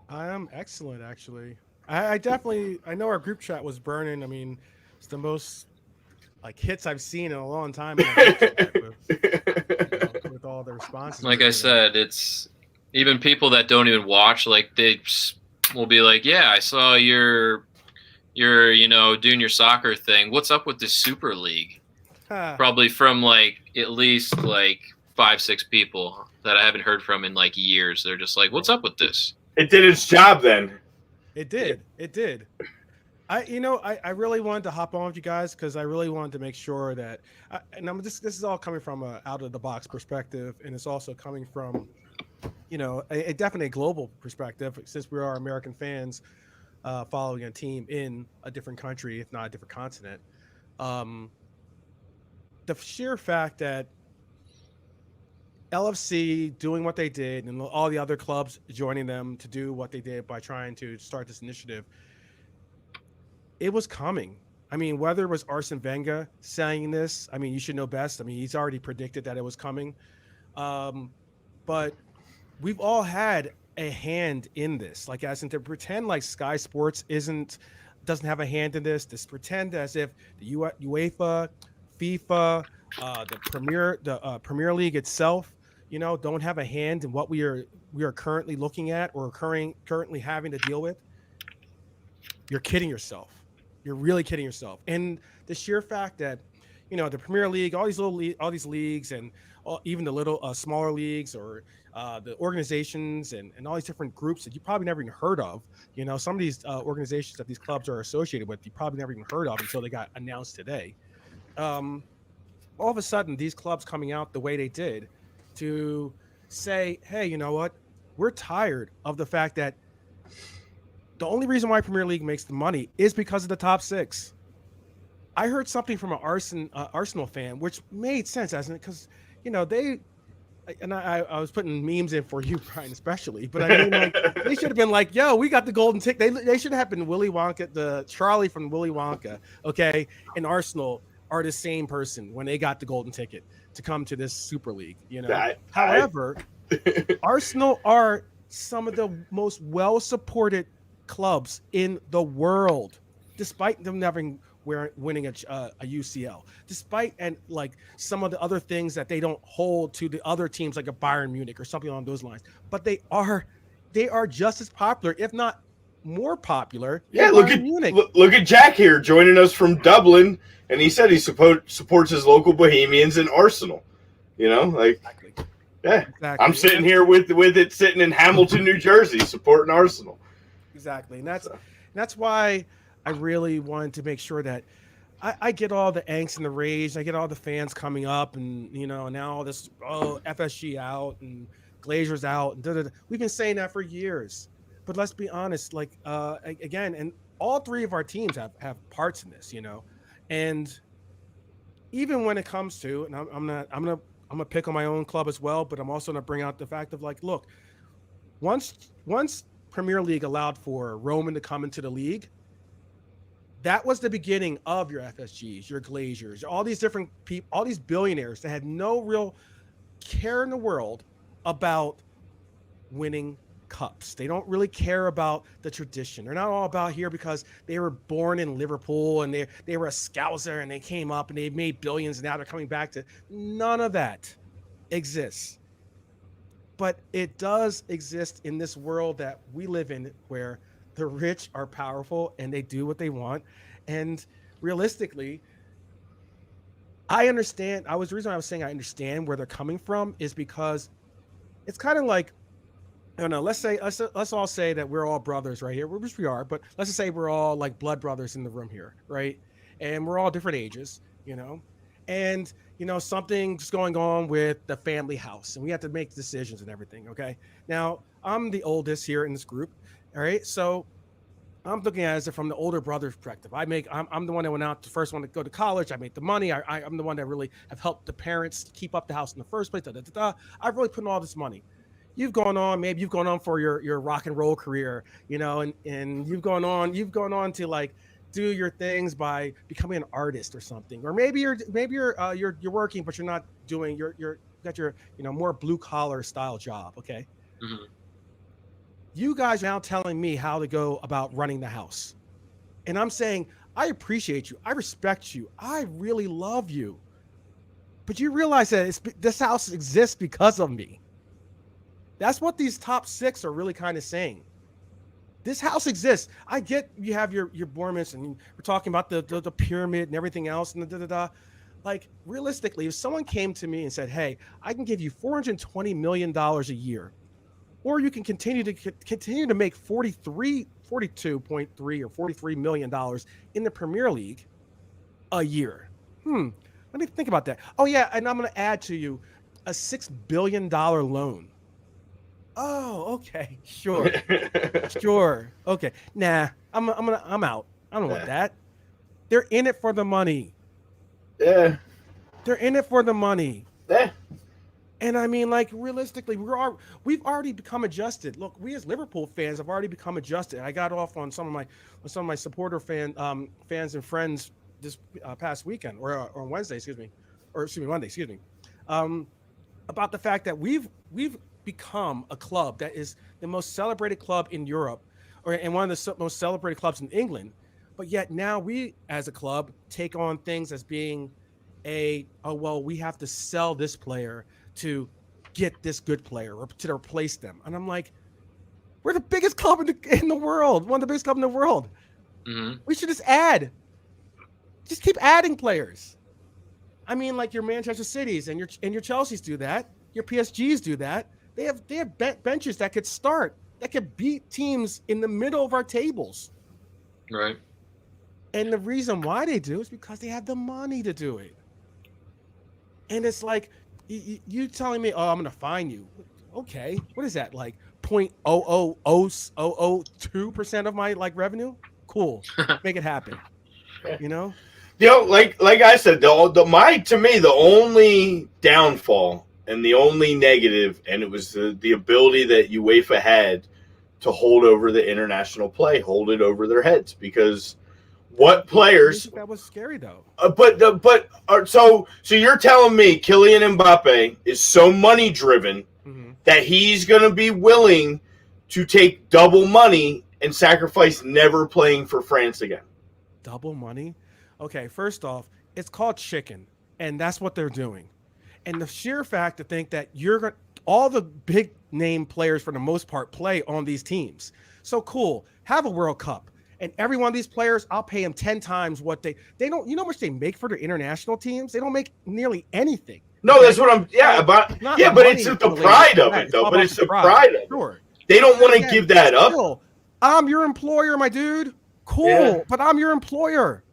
I am excellent, actually. I definitely, I know our group chat was burning. I mean, it's the most hits I've seen in a long time. With all the responses. Like I said, it's even people that don't even watch, they will be like, yeah, I saw you're doing your soccer thing. What's up with this Super League? Probably from at least 5-6 people that I haven't heard from in like years. They're just like, "What's up with this?" It did its job then. It did. It did. I really wanted to hop on with you guys because I really wanted to make sure that, this is all coming from a out of the box perspective, and it's also coming from, a definitely global perspective since we are American fans following a team in a different country, if not a different continent. The sheer fact that LFC doing what they did and all the other clubs joining them to do what they did by trying to start this initiative, it was coming. I mean, whether it was Arsene Wenger saying this, I mean, you should know best. I mean, he's already predicted that it was coming. But we've all had a hand in this. Like, as in to pretend like Sky Sports doesn't have a hand in this, to pretend as if the UEFA, FIFA, the Premier League itself, don't have a hand in what we are currently looking at or currently having to deal with. You're kidding yourself. You're really kidding yourself. And the sheer fact that, the Premier League, all these leagues, and even the little smaller leagues or the organizations and all these different groups that you probably never even heard of. Some of these organizations that these clubs are associated with, you probably never even heard of until they got announced today. All of a sudden, these clubs coming out the way they did to say, hey, you know what? We're tired of the fact that the only reason why Premier League makes the money is because of the top six. I heard something from an Arsenal fan, which made sense, hasn't it? Because, I was putting memes in for you, Bryan, especially. But I mean, like, they should have been like, yo, we got the golden ticket. They should have been Willy Wonka, the Charlie from Willy Wonka, okay? And Arsenal are the same person when they got the golden ticket to come to this Super League, However, Arsenal are some of the most well-supported clubs in the world, despite them never winning a UCL, despite some of the other things that they don't hold to the other teams like a Bayern Munich or something along those lines. But they are just as popular, if not more popular. Yeah, look at Jack here joining us from Dublin, and he said he supports his local Bohemians and Arsenal. Exactly. Yeah, exactly. I'm sitting here with it sitting in Hamilton, New Jersey, supporting Arsenal. Exactly, and that's why I really wanted to make sure that I get all the angst and the rage. I get all the fans coming up, and now all this FSG out and Glazer's out. And We've been saying that for years, but let's be honest. Again, and all three of our teams have parts in this, and even when it comes to, and I'm gonna pick on my own club as well, but I'm also gonna bring out the fact of look, once Premier League allowed for Roman to come into the league, that was the beginning of your FSGs, your Glazers, all these different people, all these billionaires that had no real care in the world about winning cups. They don't really care about the tradition. They're not all about here because they were born in Liverpool and they were a Scouser and they came up and they made billions and now they're coming back to. None of that exists. But it does exist in this world that we live in, where the rich are powerful and they do what they want. And realistically, I understand. The reason I was saying I understand where they're coming from is because it's kind of like, I don't know, let's all say that we're all brothers right here, which we are, but let's just say we're all like blood brothers in the room here, right? And we're all different ages, and something's going on with the family house and we have to make decisions and everything. Okay. Now I'm the oldest here in this group. All right. So I'm looking at it from the older brother perspective. I'm the one that went out, the first one to go to college. I made the money. I'm the one that really have helped the parents keep up the house in the first place. I've really put in all this money. You've gone on for your rock and roll career, and you've gone on to do your things by becoming an artist or something, or maybe you're working, but you're not doing you got your more blue collar style job. Okay. Mm-hmm. You guys are now telling me how to go about running the house, and I'm saying I appreciate you, I respect you, I really love you, but you realize that this house exists because of me. That's what these top six are really kind of saying. This house exists. I get you have your Bournemouth and we're talking about the pyramid and everything else and like realistically, if someone came to me and said, "Hey, I can give you $420 million a year, or you can continue to make 42.3 or $43 million in the Premier League a year." Let me think about that. Oh yeah, and I'm going to add to you a $6 billion loan. Oh, okay, sure, sure, okay. Nah, I'm out. I don't want that. They're in it for the money. Yeah, they're in it for the money. Yeah. And I mean, like realistically, we've already become adjusted. Look, we as Liverpool fans have already become adjusted. I got off on some of my supporter fans and friends this past weekend or on Wednesday, Monday, about the fact that we've become a club that is the most celebrated club in Europe, and one of the most celebrated clubs in England. But yet now we, as a club, take on things as being we have to sell this player to get this good player or to replace them. And I'm like, we're the biggest club in the world, one of the biggest clubs in the world. Mm-hmm. We should just keep adding players. I mean, like your Manchester Cities and your Chelseas do that. Your PSGs do that. They have benches that could start, that could beat teams in the middle of our tables. Right. And the reason why they do is because they have the money to do it. And it's like, you telling me, oh, I'm going to fine you. Okay. What is that? Like 0.00002% of my revenue? Cool. Make it happen. You know? Like I said, to me, the only downfall and the only negative, and it was the ability that UEFA had to hold over the international play, hold it over their heads, because what players? That was scary though. So you're telling me Kylian Mbappe is so money driven that he's going to be willing to take double money and sacrifice never playing for France again? Double money? Okay, first off, it's called chicken, and that's what they're doing. And the sheer fact to think that all the big name players for the most part play on these teams. So cool, have a World Cup. And every one of these players, I'll pay them 10 times what they don't. You know how much they make for their international teams? They don't make nearly anything. No, that's what I'm. Yeah, but it's the pride of it, though. But it's the pride of it. Sure. They don't want to give that up. I'm your employer, my dude. Cool, but I'm your employer.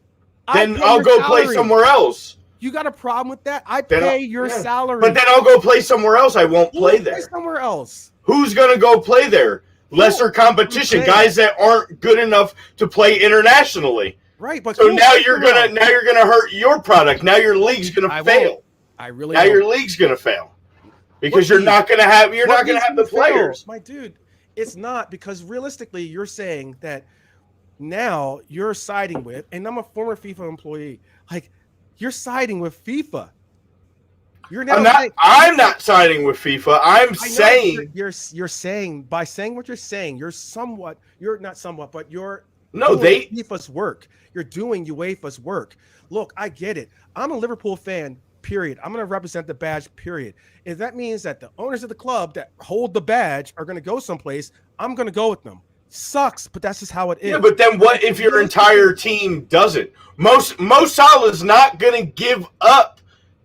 Then I'll go play somewhere else. You got a problem with that? I pay your salary. But then I'll go play somewhere else. I won't play there. Somewhere else. Who's gonna go play there? Lesser competition, guys that aren't good enough to play internationally. Right, but so now you're gonna hurt your product. Now your league's gonna fail. Your league's gonna fail because you're not gonna have the players. My dude, it's not, because realistically, you're saying that now you're siding with, and I'm a former FIFA employee. Like, you're siding with FIFA. I'm not siding with FIFA. I'm saying you're saying, by saying what you're saying, you're not somewhat, but you're doing FIFA's work. You're doing UEFA's work. Look, I get it. I'm a Liverpool fan, period. I'm going to represent the badge, period. If that means that the owners of the club that hold the badge are going to go someplace, I'm going to go with them. Sucks, but that's just how it is. Yeah, but then what if your entire team doesn't? Mo Salah's not going to give up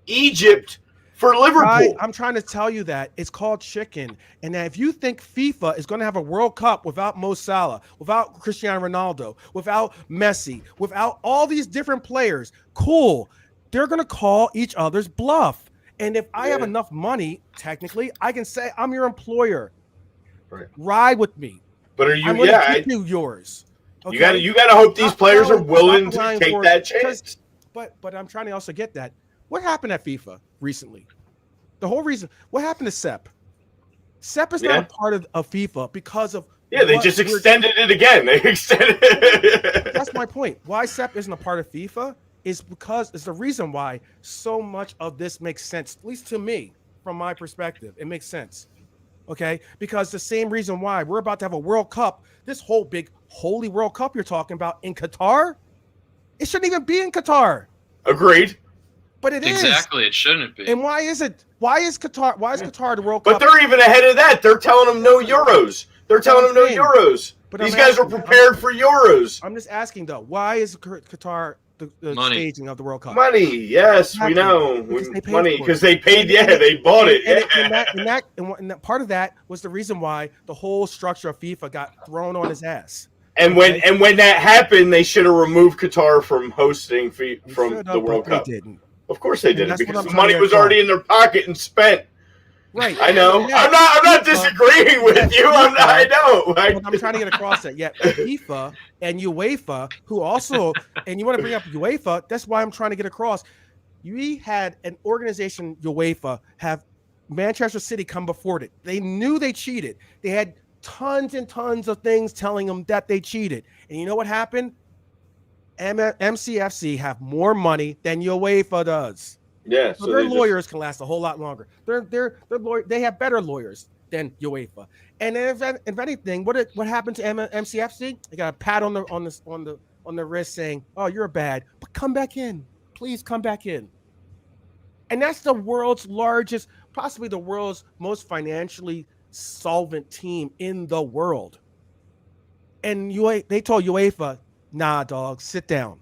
Egypt for Liverpool. I'm trying to tell you that it's called chicken, and that if you think FIFA is going to have a World Cup without Mo Salah, without Cristiano Ronaldo, without Messi, without all these different players, cool. They're going to call each other's bluff. And if I have enough money, technically, I can say I'm your employer. Right. Ride with me. But are you? I'm going to give you yours. Okay? You got to hope these players are willing to take that chance. But I'm trying to also get that. What happened at FIFA recently? The whole reason. What happened to Sepp? Sepp is not a part of FIFA because of. Yeah, they just extended it again. They extended it. That's my point. Why Sepp isn't a part of FIFA is because it's the reason why so much of this makes sense, at least to me, from my perspective. It makes sense. Okay? Because the same reason why we're about to have a World Cup, this whole big holy World Cup you're talking about in Qatar, it shouldn't even be in Qatar. Agreed. But it is. Exactly, it shouldn't be. And why is it? Why is Qatar the World Cup? But they're even ahead of that. They're telling them no Euros. They're telling them no Euros. But these guys are prepared for Euros. I'm just asking, though, why is Qatar the staging of the World Cup. Money, yes, we know. Money because they paid. They bought it. And that part of that was the reason why the whole structure of FIFA got thrown on his ass. And when that happened, they should have removed Qatar from hosting from the World Cup. They didn't. Of course they didn't, because the money was already in their pocket and spent. Right. I know. Yeah. I'm not disagreeing with you. I know. I'm trying to get across that. Yet FIFA and UEFA, who also, and you want to bring up UEFA, that's why I'm trying to get across. We had an organization, UEFA, have Manchester City come before it. They knew they cheated. They had tons and tons of things telling them that they cheated. And you know what happened? MCFC have more money than UEFA does. Yeah, so their lawyers can last a whole lot longer. They have better lawyers than UEFA. And if anything, what happened to MCFC? They got a pat on the wrist saying, "Oh, you're bad, but come back in, please come back in." And that's the world's largest, possibly the world's most financially solvent team in the world. And they told UEFA, "Nah, dog, sit down."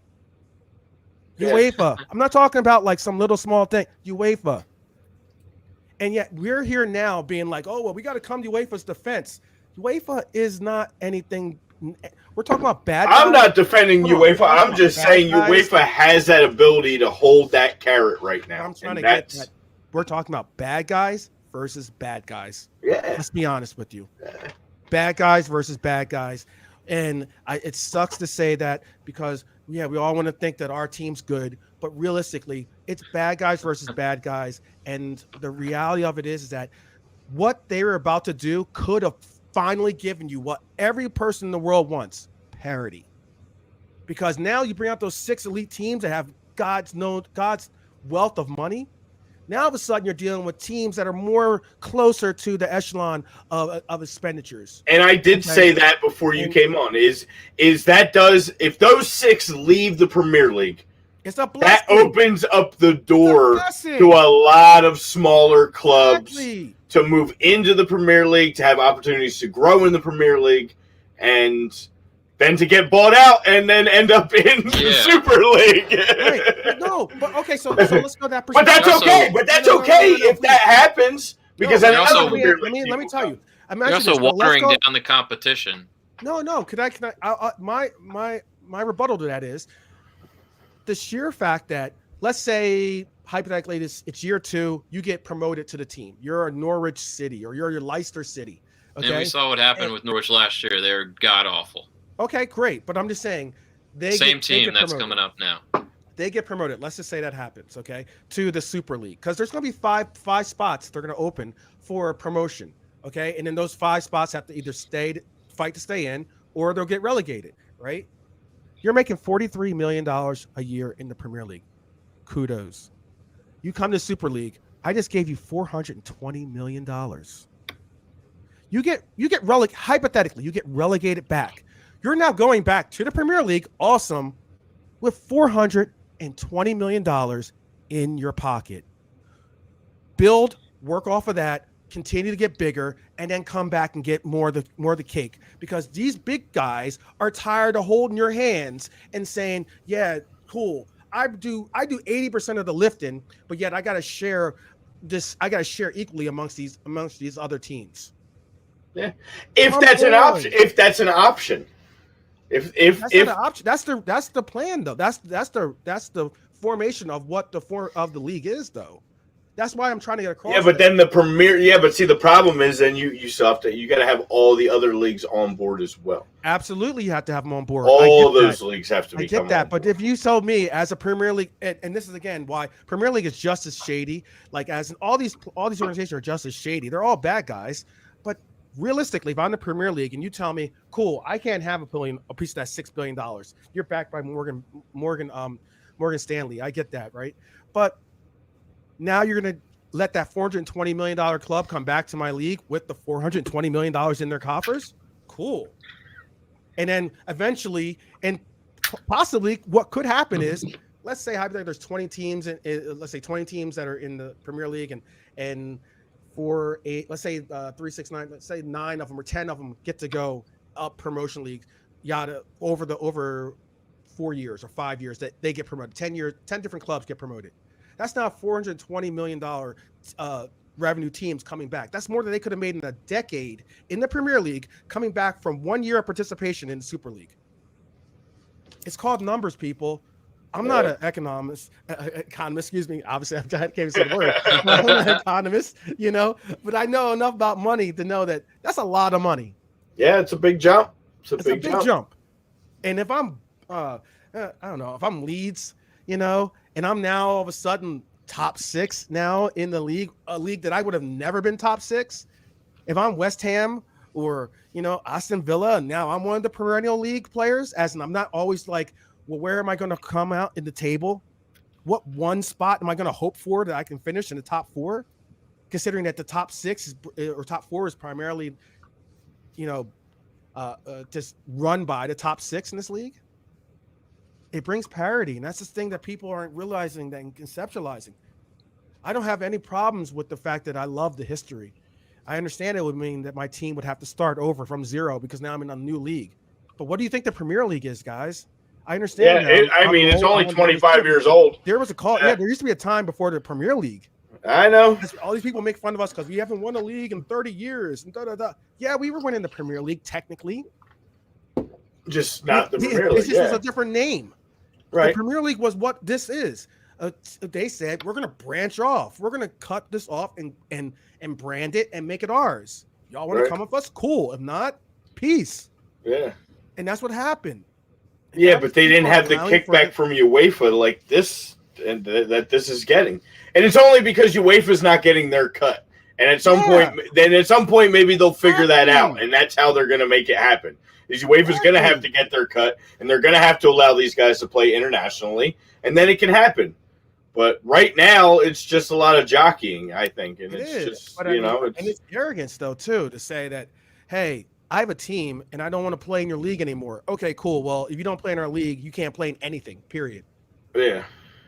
UEFA. I'm not talking about like some little small thing. UEFA. And yet we're here now being like, oh, well, we got to come to UEFA's defense. UEFA is not anything. We're talking about bad guys. I'm not defending UEFA. I'm just saying UEFA has that ability to hold that carrot right now. I'm trying to get that. We're talking about bad guys versus bad guys. Yeah. Let's be honest with you. Yeah. Bad guys versus bad guys. And it sucks to say that because, yeah, we all want to think that our team's good, but realistically, it's bad guys versus bad guys. And the reality of it is that what they were about to do could have finally given you what every person in the world wants, parity. Because now you bring out those 6 elite teams that have God's wealth of money. Now, all of a sudden, you're dealing with teams that are more closer to the echelon of expenditures. And I did say that before you came on. Is that if those 6 leave the Premier League, it's a blessing. That opens up the door to a lot of smaller clubs to move into the Premier League, to have opportunities to grow in the Premier League, and then to get bought out and then end up in the Super League. Right. No, but okay, so let's go that perspective. But that's okay. But that's okay if that happens, because let me tell you. You're also watering down the competition. No. Can I? My rebuttal to that is the sheer fact that, let's say hypothetically it's year 2, you get promoted to the team. You're a Norwich City or you're Leicester City. Okay. And we saw what happened with Norwich last year. They're god awful. Okay, great. But I'm just saying same team that's coming up now. They get promoted. Let's just say that happens, okay, to the Super League. Because there's going to be five spots they're going to open for promotion, okay? And then those 5 spots have to either fight to stay in, or they'll get relegated, right? You're making $43 million a year in the Premier League. Kudos. You come to Super League, I just gave you $420 million. You get hypothetically, you get relegated back. You're now going back to the Premier League, awesome, with $420 million in your pocket. Work off of that, continue to get bigger, and then come back and get more of the cake. Because these big guys are tired of holding your hands and saying, yeah, cool, I do 80% of the lifting, but yet I gotta share equally amongst these other teams. Yeah. If that's an option. If that's not an option. That's the plan though. That's the formation of what the league is though. That's why I'm trying to get across. Yeah, but then the Premier. Yeah, but see, the problem is then you got to have all the other leagues on board as well. Absolutely, you have to have them on board. All those leagues have to be. I get that, but if you told me as a Premier League, and this is again why Premier League is just as shady. Like as all these organizations are just as shady. They're all bad guys, but realistically, if I'm the Premier League and you tell me, cool, I can't have a piece of that $6 billion. You're backed by Morgan Stanley. I get that, right? But now you're going to let that $420 million club come back to my league with the $420 million in their coffers? Cool. And then eventually, and possibly what could happen is, let's say hypothetically there's 20 teams, let's say 20 teams that are in the Premier League, and for let's say 3, 6, 9, let's say 9 of them or 10 of them get to go up promotion league, yada, over 4 years or 5 years that they get promoted. 10 years, 10 different clubs get promoted. That's not $420 million revenue teams coming back. That's more than they could have made in a decade in the Premier League, coming back from 1 year of participation in the Super League. It's called numbers, people. I'm not an economist, excuse me. Obviously, I can't even say the word. I'm not an economist, but I know enough about money to know that that's a lot of money. Yeah, it's a big jump. It's a big jump. And if I'm, I don't know, if I'm Leeds, and I'm now all of a sudden top 6 now in the league, a league that I would have never been top 6. If I'm West Ham or, Aston Villa, and now I'm one of the perennial league players, I'm not always like, well, where am I going to come out in the table? What one spot am I going to hope for that I can finish in the top 4? Considering that the top 6 or top 4 is primarily, just run by the top 6 in this league. It brings parity, and that's the thing that people aren't realizing and conceptualizing. I don't have any problems with the fact that I love the history. I understand it would mean that my team would have to start over from 0 because now I'm in a new league. But what do you think the Premier League is, guys? I understand. Yeah, it's only 25 years old. There was a call. Yeah, there used to be a time before the Premier League. I know. All these people make fun of us because we haven't won a league in 30 years. And Yeah, we were winning the Premier League technically. Just not the Premier League. This was a different name. Right. The Premier League was what this is. They said, we're going to branch off. We're going to cut this off and brand it and make it ours. Y'all want to come with us? Cool. If not, peace. Yeah. And that's what happened. Yeah, but they didn't have the kickback from UEFA like this, and that this is getting. And it's only because UEFA's not getting their cut. And at some point, maybe they'll figure that out, and that's how they're going to make it happen. Is UEFA's going to have to get their cut, and they're going to have to allow these guys to play internationally, and then it can happen. But right now, it's just a lot of jockeying, I think, and it's just and it's arrogance though too to say that, hey, I have a team and I don't want to play in your league anymore. Okay, cool. Well, if you don't play in our league, you can't play in anything. Period. Yeah,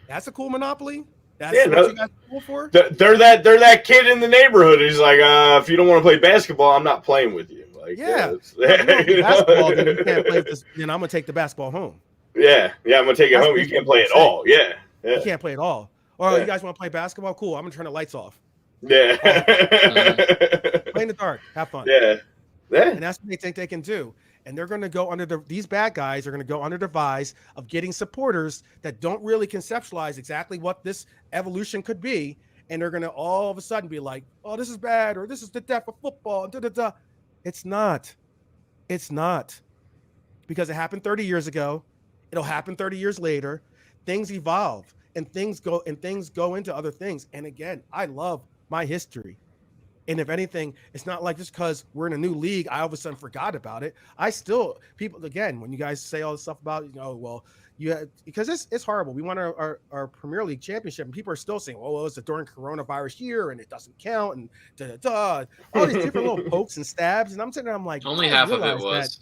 that's a cool monopoly. That's what you guys are cool for. They're that kid in the neighborhood. He's like, if you don't want to play basketball, I'm not playing with you. Like, basketball, then you can't play with this. Then I'm gonna take the basketball home. Yeah, I'm gonna take it home. You can't play at all. Yeah. You can't play at all. Or you guys want to play basketball? Cool. I'm gonna turn the lights off. Yeah. Play in the dark. Have fun. Yeah. And that's what they think they can do. And they're going to go under these bad guys are going to go under the vise of getting supporters that don't really conceptualize exactly what this evolution could be. And they're going to all of a sudden be like, oh, this is bad, or this is the death of football. It's not. It's not. Because it happened 30 years ago. It'll happen 30 years later. Things evolve and things go into other things. And again, I love my history. And if anything, it's not like just because we're in a new league, I all of a sudden forgot about it. People, again, when you guys say all this stuff about, because it's horrible. We won our Premier League championship, and people are still saying, well, it's during coronavirus year, and it doesn't count, and all these different little pokes and stabs. And I'm sitting there, I'm like, only half of it was.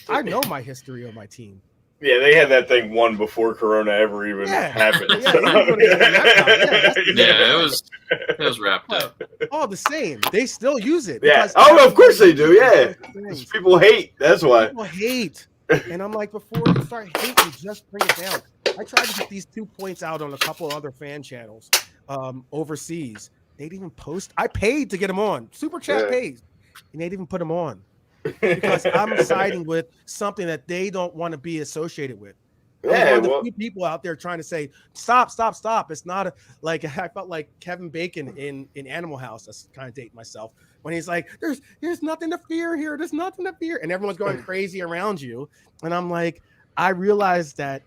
I know my history of my team. Yeah, they had that thing won before Corona ever even happened. It was wrapped up. All the same, they still use it. Yeah. Oh, of course they do. Yeah. People hate. That's why. People hate. And I'm like, before you start hating, just bring it down. I tried to get these 2 points out on a couple of other fan channels overseas. They didn't even post. I paid to get them on. Super Chat pays, and they didn't even put them on. Because I'm siding with something that they don't want to be associated with. Yeah, one of the few people out there trying to say, stop. It's not I felt like Kevin Bacon in Animal House. That's kind of dating myself. When he's like, there's nothing to fear here. There's nothing to fear. And everyone's going crazy around you. And I'm like, I realized that,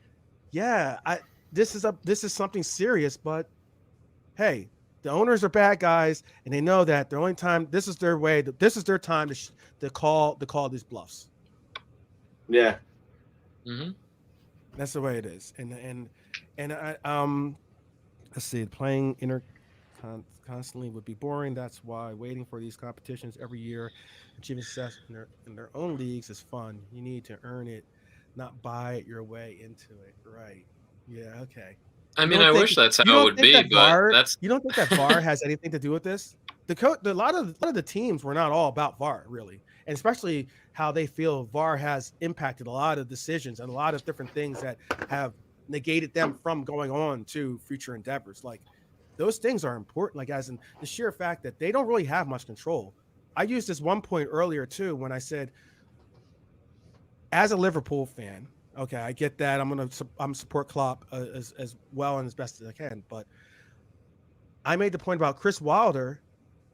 this is something serious, but hey, the owners are bad guys, and they know that the only time this is their way. This is their time to call these bluffs. Yeah. Mm-hmm. That's the way it is. And let's see, playing constantly would be boring. That's why waiting for these competitions every year, achieving success in their own leagues is fun. You need to earn it, not buy it your way into it. Right? Yeah. Okay. I mean, I wish that's how it would be, but that's. You don't think that VAR has anything to do with this? A lot of the teams were not all about VAR, really. and especially how they feel VAR has impacted a lot of decisions and a lot of different things that have negated them from going on to future endeavors. Like those things are important, like as in the sheer fact that they don't really have much control. I used this one point earlier too when I said, as a Liverpool fan, okay, I get that I'm support Klopp as well and as best as I can, but I made the point about Chris Wilder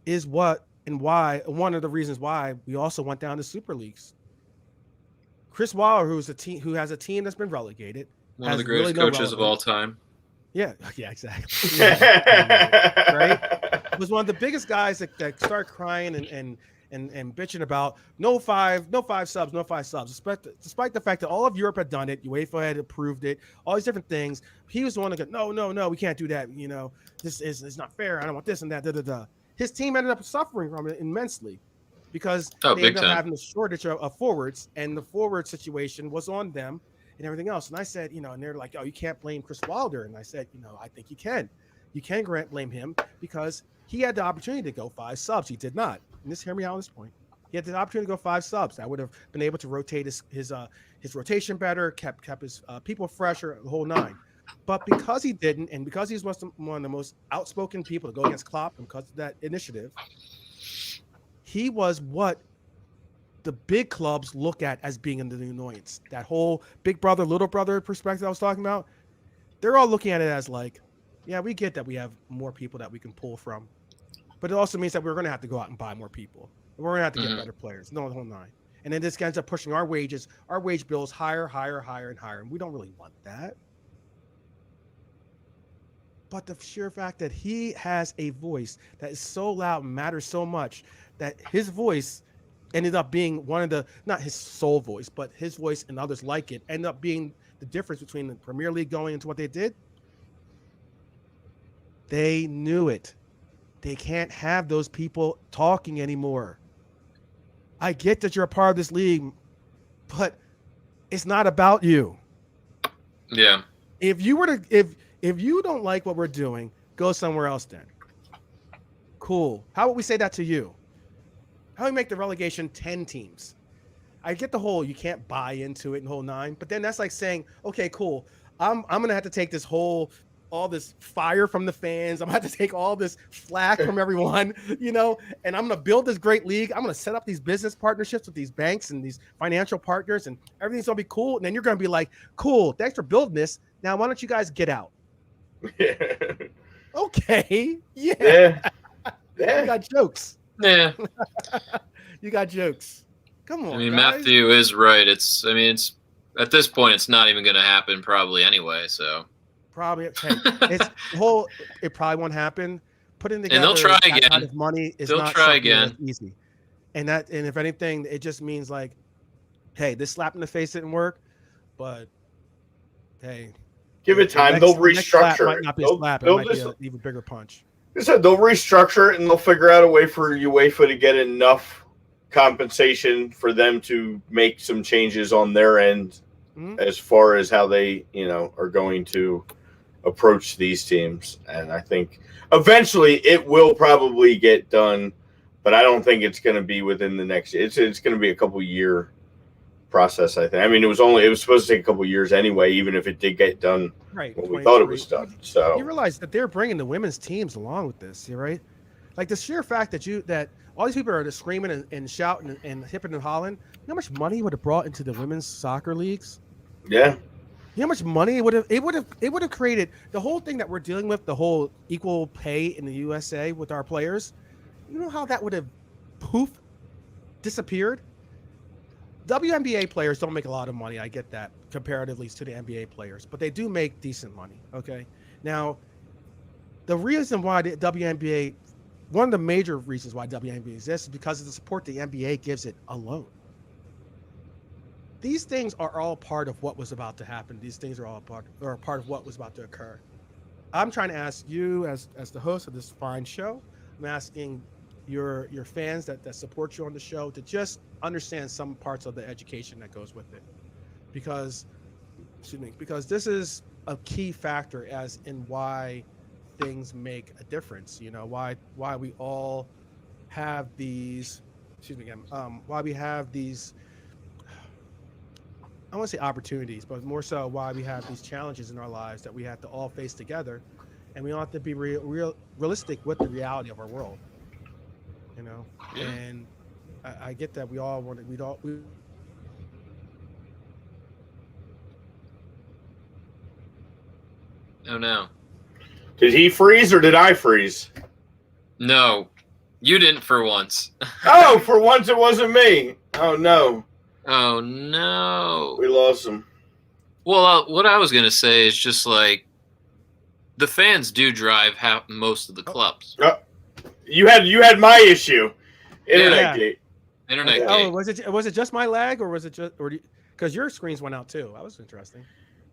is what and why one of the reasons why we also went down to Super Leagues. Chris Wilder, who has a team that's been relegated, one of the greatest coaches of all time. Yeah, exactly. Yeah, right? Was one of the biggest guys that started crying and bitching about no five subs. Despite the fact that all of Europe had done it, UEFA had approved it, all these different things. He was the one that go, no, we can't do that. You know, this is not fair. I don't want this and that. His team ended up suffering from it immensely because they ended up having a shortage of forwards, and the forward situation was on them and everything else. And I said, and they're like, oh, you can't blame Chris Wilder. And I said, I think you can. You can blame him because he had the opportunity to go 5 subs. He did not. And just hear me out on this point. He had the opportunity to go 5 subs. That would have been able to rotate his rotation better, kept his people fresher, the whole 9. But because he didn't, and because he's one of the most outspoken people to go against Klopp, and because of that initiative, he was what the big clubs look at as being the annoyance. That whole big brother, little brother perspective I was talking about, they're all looking at it as like, yeah, we get that we have more people that we can pull from. But it also means that we're going to have to go out and buy more people. We're going to have to get better players. No, the whole 9. And then this ends up pushing our wage bills higher, and higher. And we don't really want that. But the sheer fact that he has a voice that is so loud and matters so much that his voice ended up being one of the, not his sole voice, but his voice and others like it, ended up being the difference between the Premier League going into what they did. They knew it. They can't have those people talking anymore. I get that you're a part of this league, but it's not about you. Yeah. If you don't like what we're doing, go somewhere else then. Cool. How about we say that to you? How do we make the relegation 10 teams? I get the whole you can't buy into it and whole 9, but then that's like saying, okay, cool. I'm gonna have to take all this fire from the fans. I'm gonna have to take all this flack from everyone, and I'm gonna build this great league. I'm gonna set up these business partnerships with these banks and these financial partners, and everything's gonna be cool. And then you're gonna be like, cool, thanks for building this. Now why don't you guys get out? Okay. Yeah. You got jokes. Yeah. You got jokes. Come on. I mean, guys. Matthew is right. It's at this point, it's not even going to happen probably anyway. So probably it probably won't happen. Putting together and they'll try that again. kind of money is they'll not try again. Easy. And if anything, it just means like, hey, this slap in the face didn't work, but hey. Give it time. They'll restructure. Might not be a slap. It might be an even bigger punch. They said they'll restructure it and they'll figure out a way for UEFA to get enough compensation for them to make some changes on their end as far as how they, are going to approach these teams. And I think eventually it will probably get done, but I don't think it's going to be within the next. It's going to be a couple year process, I think. I mean, it was supposed to take a couple years anyway, even if it did get done right when we thought it was done. So you realize that they're bringing the women's teams along with this, right? Like the sheer fact that all these people are just screaming and shouting and hipping and hollering. You know how much money would have brought into the women's soccer leagues? Yeah. You know how much money it would have created. The whole thing that we're dealing with, the whole equal pay in the USA with our players. You know how that would have disappeared? WNBA players don't make a lot of money. I get that comparatively to the NBA players, but they do make decent money. Okay. Now, the reason why the WNBA, one of the major reasons why WNBA exists is because of the support the NBA gives it alone. These things are all part of what was about to happen. These things are all part of what was about to occur. I'm trying to ask you as the host of this fine show, I'm asking your fans that support you on the show to just understand some parts of the education that goes with it, because this is a key factor as in why things make a difference. Why we all have these excuse me again, why we have these, I want to say opportunities, but more so why we have these challenges in our lives that we have to all face together, and we all have to be realistic with the reality of our world. You know, Yeah. and I get that we all want to, Oh no. Did he freeze or did I freeze? No, you didn't for once. Oh, for once it wasn't me. Oh no, Oh no. we lost him. Well, what I was gonna say is just like the fans do drive most of the clubs. You had my issue. Internet Yeah. gate. Internet oh, gate. was it just my lag, or was it just, or because your screens went out too? That was interesting.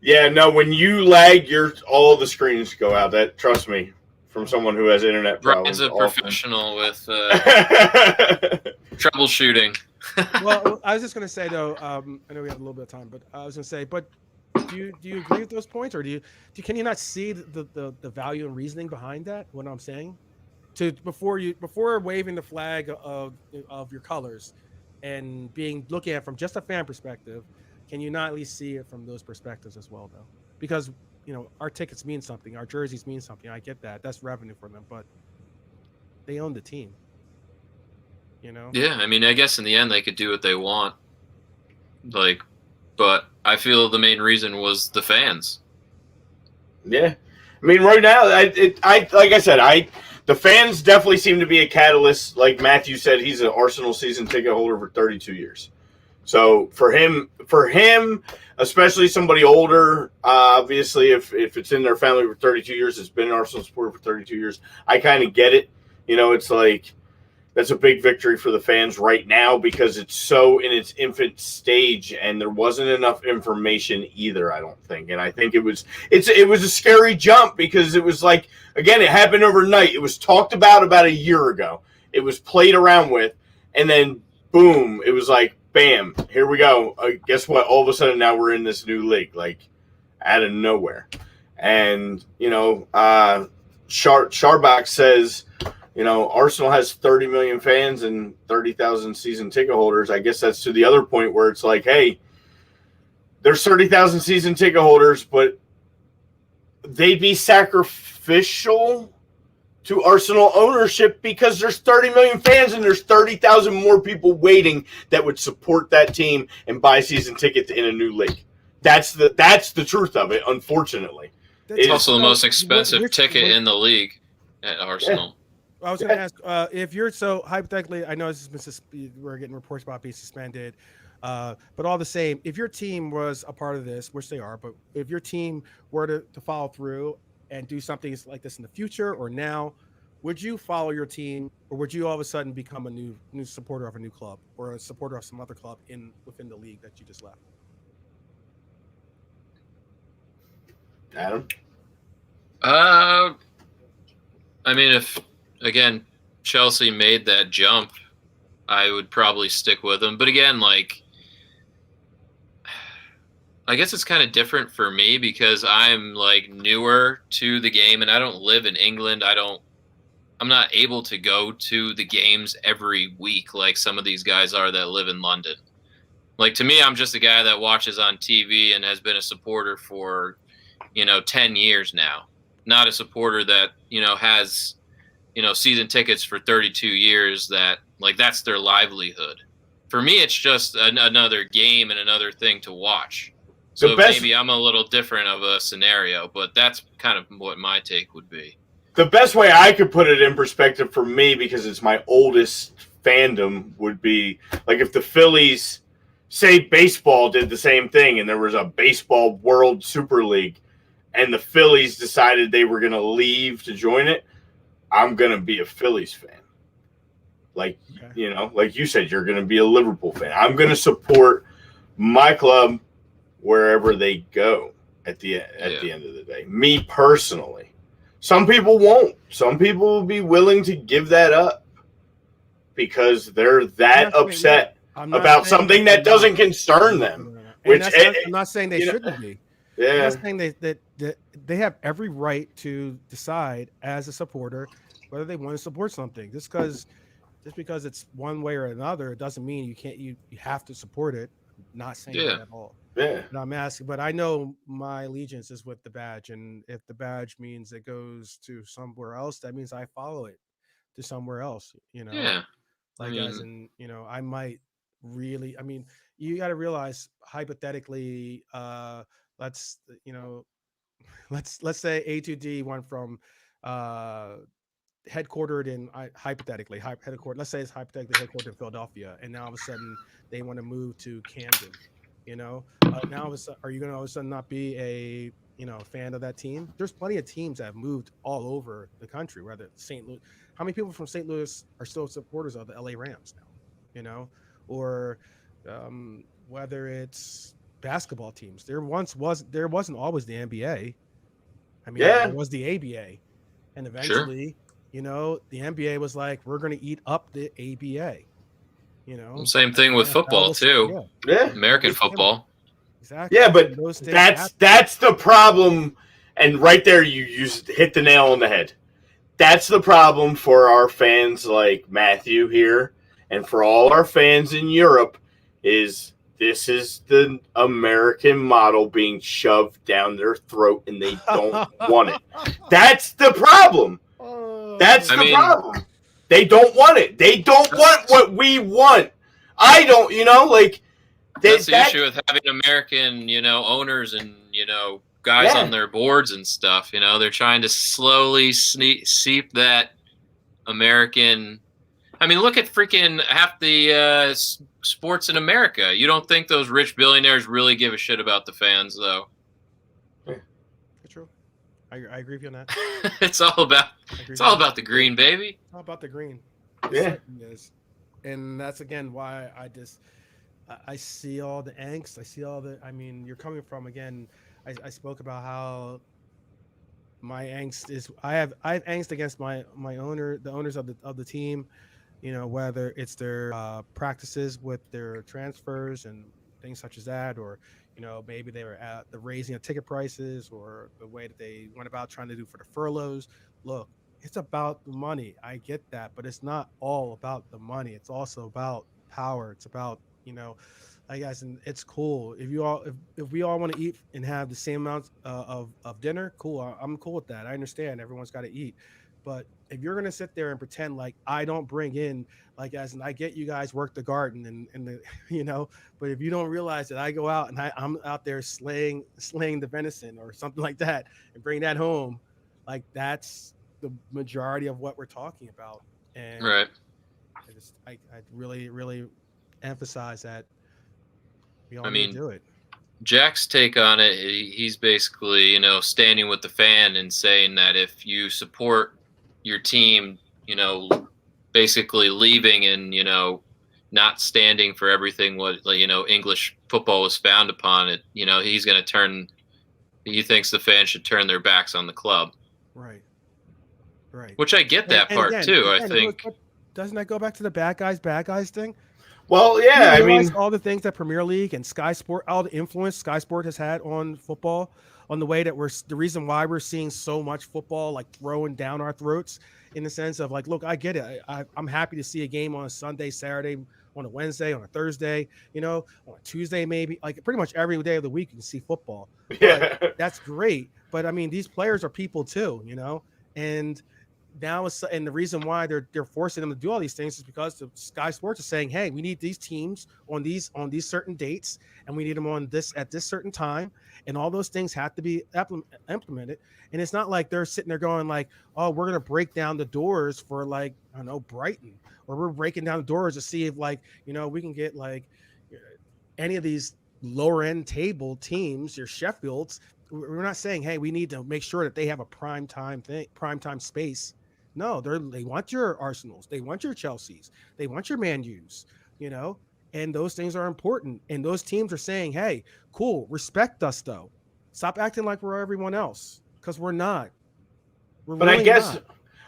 Yeah, no. When you lag, all the screens go out. That trust me, from someone who has internet problems. Bryan's a often. professional with troubleshooting. Well, I was just gonna say though, I know we have a little bit of time, but I was gonna say, but do you agree with those points, or can you not see the value and reasoning behind that? What I'm saying, before waving the flag of your colors, and looking at it from just a fan perspective, can you not at least see it from those perspectives as well, though? Because our tickets mean something, our jerseys mean something. I get that; that's revenue for them, but they own the team. Yeah, I mean, I guess in the end they could do what they want. But I feel the main reason was the fans. Yeah, I mean, right now, the fans definitely seem to be a catalyst. Like Matthew said, he's an Arsenal season ticket holder for 32 years. So for him, especially somebody older, obviously, if it's in their family for 32 years, it's been an Arsenal supporter for 32 years. I kind of get it. It's like that's a big victory for the fans right now because it's so in its infant stage, and there wasn't enough information either. I don't think, and I think it was a scary jump because it was like, again, it happened overnight. It was talked about a year ago. It was played around with, and then boom, it was like, bam, here we go. Guess what? All of a sudden now we're in this new league, like out of nowhere. And, Sharbach says, Arsenal has 30 million fans and 30,000 season ticket holders. I guess that's to the other point where it's like, hey, there's 30,000 season ticket holders, but they'd be sacrificial to Arsenal ownership because there's 30 million fans and there's 30,000 more people waiting that would support that team and buy season tickets in a new league. That's the truth of it, unfortunately. It's also the most expensive ticket in the league at Arsenal. Yeah. I was going to ask, if you're so hypothetically, I know we're getting reports about being suspended, but all the same, if your team was a part of this, which they are, but if your team were to follow through and do something like this in the future or now, would you follow your team, or would you all of a sudden become a new supporter of a new club or a supporter of some other club within the league that you just left? Adam? I mean, if again Chelsea made that jump, I would probably stick with them. But again, I guess it's kind of different for me because I'm newer to the game and I don't live in England. I'm not able to go to the games every week like some of these guys are that live in London. To me, I'm just a guy that watches on TV and has been a supporter for, 10 years now. Not a supporter that, has, season tickets for 32 years that that's their livelihood. For me, it's just another game and another thing to watch. So maybe I'm a little different of a scenario, but that's kind of what my take would be. The best way I could put it in perspective for me, because it's my oldest fandom, would be if the Phillies, say baseball did the same thing and there was a baseball World Super League and the Phillies decided they were going to leave to join it, I'm going to be a Phillies fan. Like you said, you're going to be a Liverpool fan. I'm going to support my club wherever they go at the end of the day. Me personally. Some people won't. Some people will be willing to give that up because they're that upset about something that doesn't concern them. I'm not saying they shouldn't be. Yeah. I'm not saying that they have every right to decide as a supporter whether they want to support something. Just because just because it's one way or another, it doesn't mean you have to support it. Not saying that at all. Yeah. And I'm asking, but I know my allegiance is with the badge, and if the badge means it goes to somewhere else, that means I follow it to somewhere else. Yeah. As in, I might really. I mean, you got to realize hypothetically, let's say A2D went from headquartered in hypothetically headquartered. Let's say it's hypothetically headquartered in Philadelphia, and now all of a sudden they want to move to Camden. Now are you going to all of a sudden not be a fan of that team? There's plenty of teams that have moved all over the country. Whether St. Louis, how many people from St. Louis are still supporters of the LA Rams now? Or whether it's basketball teams. There wasn't always the NBA. I mean, there was the ABA, and eventually, the NBA was like, we're going to eat up the ABA. Same thing with football too. Yeah, American football. Exactly. Yeah, but that's the problem, and right there you hit the nail on the head. That's the problem for our fans like Matthew here, and for all our fans in Europe, is this is the American model being shoved down their throat, and they don't want it. That's the problem. That's the problem. They don't want it. They don't want what we want. I don't, that's the issue with having American, owners and, guys on their boards and stuff. They're trying to slowly seep that American. I mean, look at freaking half the sports in America. You don't think those rich billionaires really give a shit about the fans, though? True. I agree with you on that. It's all about the green, baby. It's all about the green. Yeah. And that's again why I see all the angst. I see all the. I mean, you're coming from again. I spoke about how my angst is. I have angst against the owners of the team. Whether it's their practices with their transfers and things such as that, or maybe they were at the raising of ticket prices, or the way that they went about trying to do for the furloughs. Look, it's about the money. I get that, but it's not all about the money. It's also about power. It's about guys, and it's cool if we all want to eat and have the same amount of dinner. Cool, I'm cool with that. I understand everyone's got to eat, but if you're gonna sit there and pretend like I don't bring in, and I get you guys work the garden and the but if you don't realize that I go out and I'm out there slaying the venison or something like that and bring that home, that's the majority of what we're talking about. And right. I really, really emphasize that we all need to do it. Jack's take on it, he's basically, standing with the fan and saying that if you support your team, basically leaving and, not standing for everything what, English football was found upon, it, he's going to he thinks the fans should turn their backs on the club. Right. Which I get that part too. I think. Doesn't that go back to the bad guys thing? Well, yeah, I mean, all the things that Premier League and Sky Sport, all the influence Sky Sport has had on football, on the way that the reason why we're seeing so much football throwing down our throats, in the sense of look, I get it. I'm happy to see a game on a Sunday, Saturday, on a Wednesday, on a Thursday, on a Tuesday, maybe pretty much every day of the week you can see football. Yeah. But that's great. But I mean, these players are people too, and now and the reason why they're forcing them to do all these things is because the Sky Sports is saying, hey, we need these teams on these certain dates, and we need them on this at this certain time, and all those things have to be implemented. And it's not like they're sitting there going oh, we're gonna break down the doors for Brighton, or we're breaking down the doors to see if we can get any of these lower end table teams, your Sheffields. We're not saying, hey, we need to make sure that they have a prime time space. No, they want your Arsenals, they want your Chelseas, they want your Man U's, and those things are important. And those teams are saying, hey, cool, respect us though. Stop acting like we're everyone else, because we're not. But really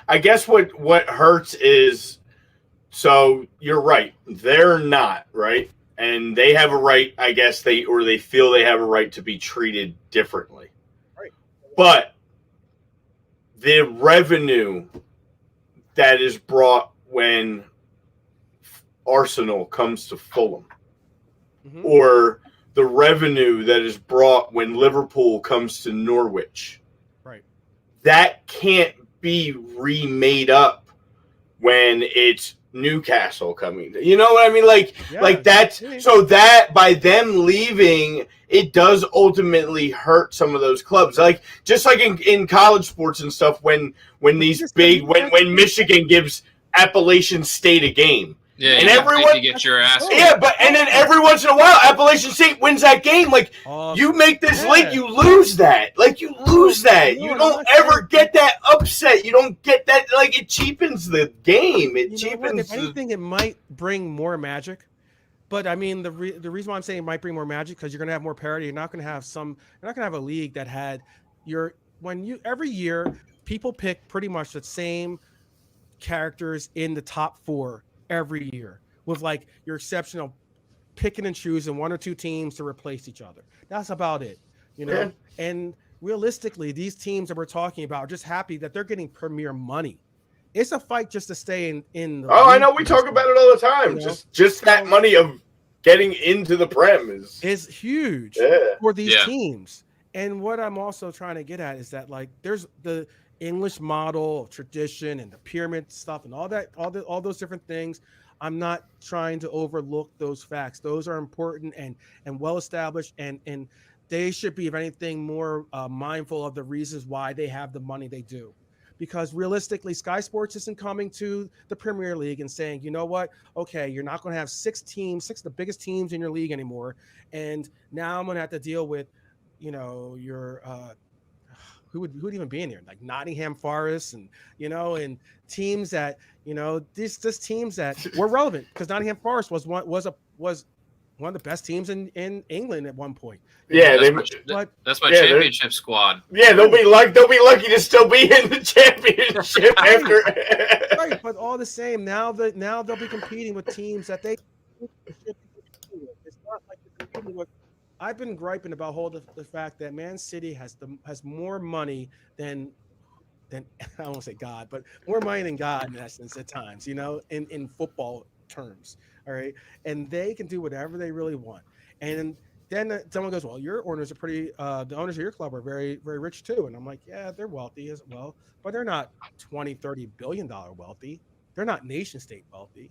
I guess what hurts is, so you're right, they're not right. And they have a right, I guess they feel they have a right to be treated differently. Right. But the revenue that is brought when Arsenal comes to Fulham, or the revenue that is brought when Liverpool comes to Norwich. Right. That can't be remade up when it's Newcastle coming. You know what I mean? Like that's so that by them leaving, it does ultimately hurt some of those clubs. Like just like in college sports and stuff, when these big when Michigan gives Appalachian State a game. Yeah, and everyone get your ass. Yeah, and then every once in a while, Appalachian State wins that game. Like you make this league, you lose that. Like you lose that. You don't ever get that upset. You don't get that. Like it cheapens the game. It cheapens. If anything, it might bring more magic. But I mean, the reason why I'm saying it might bring more magic because you're going to have more parity. You're not going to have a league that had every year people pick pretty much the same characters in the top 4 every year with like your exceptional picking and choosing 1 or 2 teams to replace each other. That's about it, you know? Yeah. And realistically, these teams that we're talking about are just happy that they're getting premier money. It's a fight just to stay in the I know we talk about it all the time. You know? Just that money of getting into the Prem is huge for these teams. And what I'm also trying to get at is that like there's the English model of tradition and the pyramid stuff and all those different things. I'm not trying to overlook those facts. Those are important and well established, and they should be, if anything, more mindful of the reasons why they have the money they do. Because realistically, Sky Sports isn't coming to the Premier League and saying, you know what? Okay, you're not going to have 6 of the biggest teams in your league anymore, and now I'm going to have to deal with, you know, your who would even be in here, like Nottingham Forest, and you know, and teams that, you know, these teams that were relevant because Nottingham Forest was one of the best teams in England at one point. Yeah, that's my championship squad. Yeah, they'll be lucky to still be in the championship after. Right, but all the same, now they'll be competing with teams that they. It's not like they're competing with. I've been griping about the fact that Man City has more money than I won't say God, but more money than God in essence at times, you know, in football terms. All right. And they can do whatever they really want. And then someone goes, well, your owners are the owners of your club are very, very rich too. And I'm like, yeah, they're wealthy as well, but they're not $20-30 billion wealthy. They're not nation state wealthy.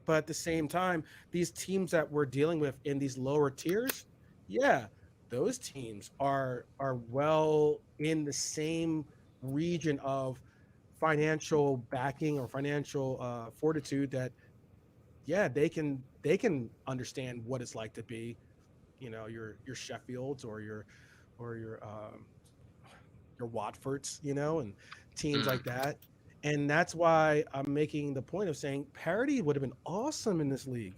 But at the same time, these teams that we're dealing with in these lower tiers, yeah, those teams are well in the same region of financial backing or financial fortitude that, yeah, they can understand what it's like to be, you know, your Sheffields or your Watfords, you know, and teams like that. And that's why I'm making the point of saying parity would have been awesome in this league.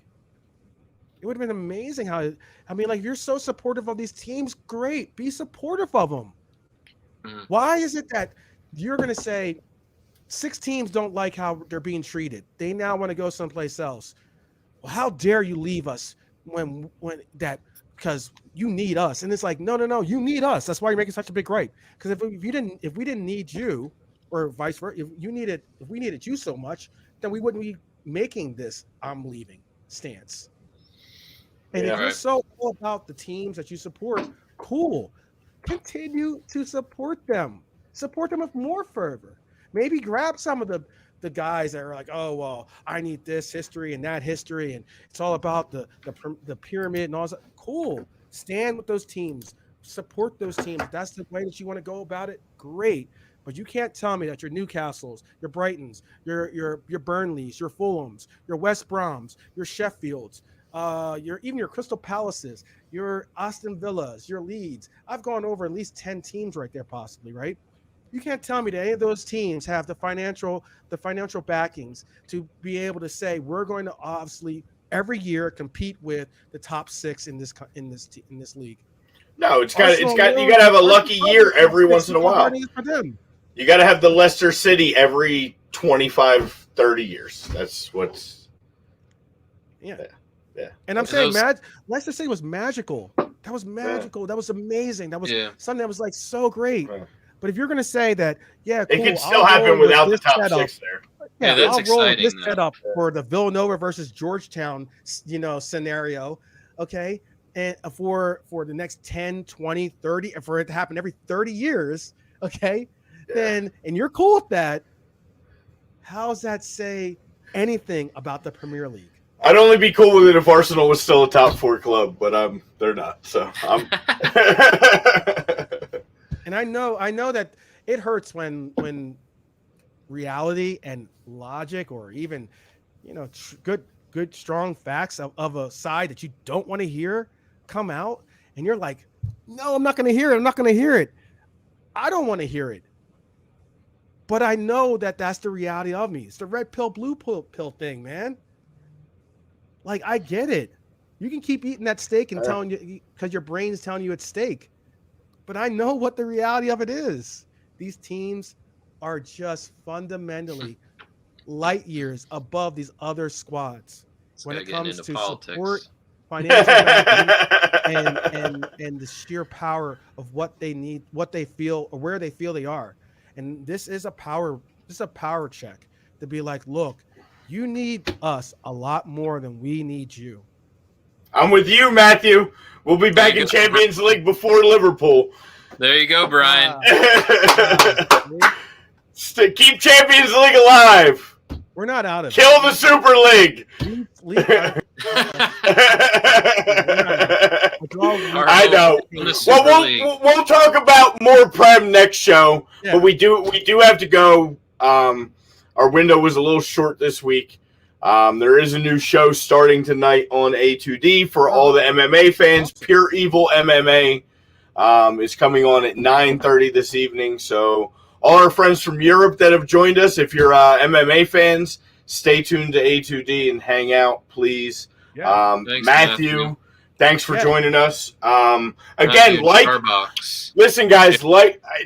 It would have been amazing if you're so supportive of these teams, great. Be supportive of them. Why is it that you're going to say 6 teams don't like how they're being treated? They now want to go someplace else. Well, how dare you leave us when because you need us? And it's like, no, you need us. That's why you're making such a big gripe. Because if we didn't need you, or vice versa, if we needed you so much, then we wouldn't be making this I'm leaving stance. And if you're so all about the teams that you support, cool. Continue to support them. Support them with more fervor. Maybe grab some of the guys that are like, oh, well, I need this history and that history, and it's all about the pyramid and all that. Cool. Stand with those teams. Support those teams. If that's the way that you want to go about it, great. But you can't tell me that your Newcastles, your Brightons, your Burnleys, your Fulhams, your West Broms, your Sheffields, your Crystal Palaces, your Aston Villas, your Leeds. I've gone over at least 10 teams right there, possibly, right? You can't tell me that any of those teams have the financial backings to be able to say we're going to obviously every year compete with the top 6 in this league. No, you got to have a lucky year every once in a while. You got to have the Leicester City every 25, 30 years. That's what's. Yeah. And I'm saying, Leicester City was magical. That was magical. Yeah. That was amazing. That was something that was like so great. Yeah. But if you're going to say that, yeah, cool, it could still happen without the top 6 there. Yeah, that's I'll roll exciting, this though. setup for the Villanova versus Georgetown, scenario, okay? And for the next 10, 20, 30, and for it to happen every 30 years, okay? Then, and you're cool with that, how does that say anything about the Premier League? I'd only be cool with it if Arsenal was still a top 4 club, but they're not. So I'm. And I know that it hurts when reality and logic, or even, good strong facts of a side that you don't want to hear come out, and you're like, no, I'm not going to hear it. I'm not going to hear it. I don't want to hear it. But I know that that's the reality of me. It's the red pill, blue pill thing, man. Like, I get it. You can keep eating that steak and telling you, because your brain is telling you it's steak. But I know what the reality of it is. These teams are just fundamentally light years above these other squads when it comes to support, financial backing, and the sheer power of what they need, what they feel, or where they feel they are. And this is a power check to be like, look, you need us a lot more than we need you. I'm with you, Matthew. We'll be back in Champions League before Liverpool. There you go, Bryan. Keep Champions League alive. We're not out of Kill the Super League. I know. Well, we'll talk about more Prem next show, but we do have to go. Our window was a little short this week. There is a new show starting tonight on A2D for all the MMA fans. Pure Evil MMA is coming on at 9:30 this evening. So all our friends from Europe that have joined us, if you're MMA fans, stay tuned to A2D and hang out, please. Thanks, Matthew. Thanks for joining us. Again, listen, guys,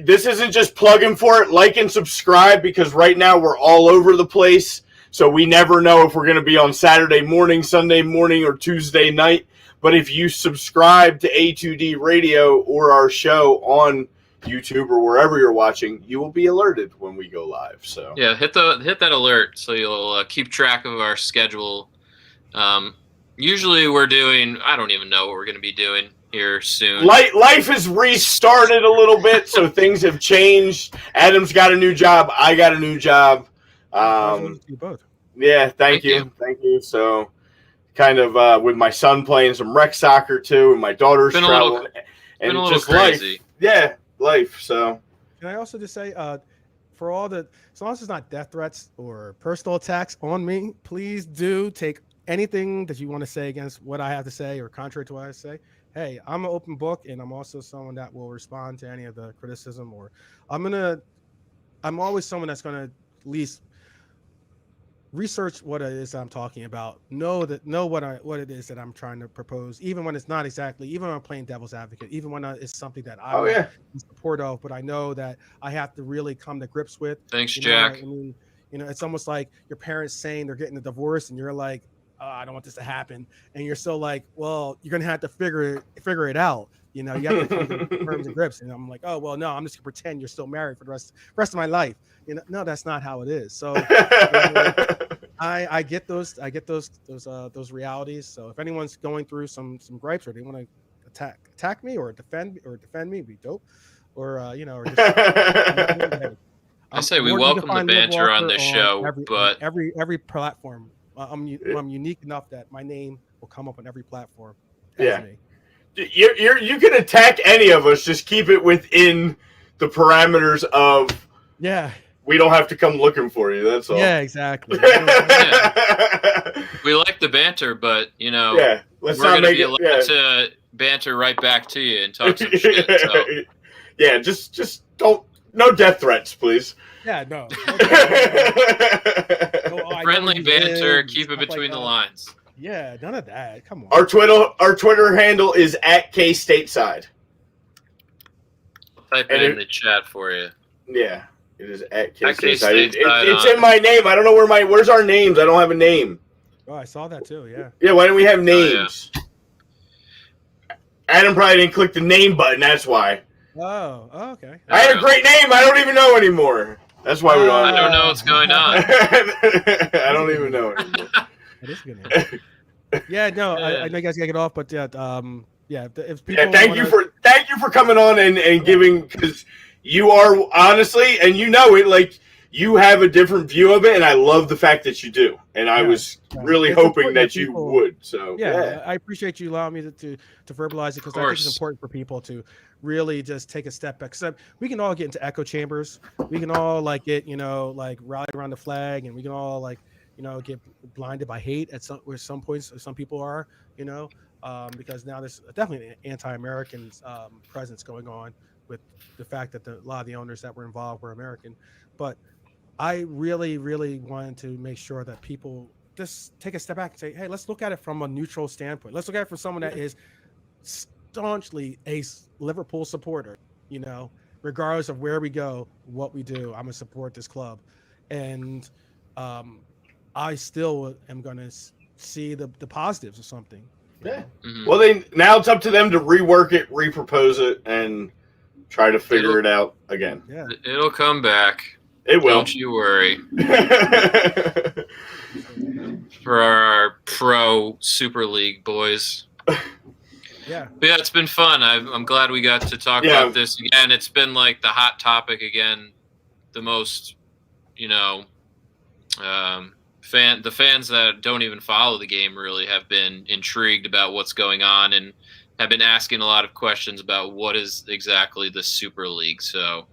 this isn't just plugging for it. Like and subscribe, because right now we're all over the place. So we never know if we're going to be on Saturday morning, Sunday morning, or Tuesday night. But if you subscribe to A2D Radio or our show on YouTube or wherever you're watching, you will be alerted when we go live. So yeah, hit that alert so you'll keep track of our schedule. Usually we're doing, I don't even know what we're going to be doing here soon. Life has restarted a little bit, so things have changed. Adam's got a new job. I got a new job. You both. Yeah, thank you. So kind of with my son playing some rec soccer too, and my daughter's traveling. And just crazy. Life. Yeah, life. So can I also just say, for all the, as long as it's not death threats or personal attacks on me, please do take anything that you want to say against what I have to say or contrary to what I say. Hey, I'm an open book, and I'm also someone that will respond to any of the criticism, or I'm always someone that's going to at least research what it is I'm talking about. Know what it is that I'm trying to propose, even when it's not exactly, even when I'm playing devil's advocate, even when it's something that I'm in support of, but I know that I have to really come to grips with. Thanks, Jack. I mean, it's almost like your parents saying they're getting a divorce, and you're like, I don't want this to happen, and you're so like, well, you're gonna have to figure it out. You have to come to terms and grips. And I'm like, oh well, no, I'm just gonna pretend you're still married for the rest of my life. No, that's not how it is. So I get those realities. So if anyone's going through some gripes, or they want to attack me or defend me, it'd be dope. Or or just, I say we welcome the banter on this show, but every platform. I'm unique enough that my name will come up on every platform. Yeah, you can attack any of us. Just keep it within the parameters of. Yeah. We don't have to come looking for you. That's all. Yeah, exactly. We like the banter, but we're going to be allowed to banter right back to you and talk some shit. So. Yeah, just don't. No death threats, please. Yeah, no. Friendly banter, keep it between the lines. Yeah, none of that. Come on. Our Twitter handle is @Stateside. I'll type it in the chat for you. Yeah, it is @Stateside. It's in my name. I don't know where's our names. I don't have a name. Oh, I saw that too. Yeah. Yeah. Why don't we have names? Adam probably didn't click the name button. That's why. Oh, okay. I had a great name. I don't even know anymore. That's why we don't. I don't know what's going on. I don't even know anymore. That is good. Yeah, no, I know you guys gotta get off, but if people thank you for coming on and giving, because you are honestly, and you know it, like you have a different view of it, and I love the fact that you do. And I was really hoping that you would. So I appreciate you allowing me to verbalize it, because I think it's important for people to really just take a step back. So we can all get into echo chambers. We can all get rally around the flag, and we can all get blinded by hate at some points. Some people are, because now there's definitely an anti-American presence going on with the fact that a lot of the owners that were involved were American. But I really, really wanted to make sure that people just take a step back and say, hey, let's look at it from a neutral standpoint. Let's look at it from someone that is staunchly a Liverpool supporter, regardless of where we go, what we do. I'm going to support this club. And I still am going to see the positives of something. Yeah. Mm-hmm. Well, now it's up to them to rework it, repropose it, and try to figure it out again. Yeah. It'll come back. It will. Don't you worry. For our pro Super League boys. Yeah. But yeah, it's been fun. I'm glad we got to talk about this again. It's been the hot topic again. The most, the fans that don't even follow the game really have been intrigued about what's going on and have been asking a lot of questions about what is exactly the Super League. So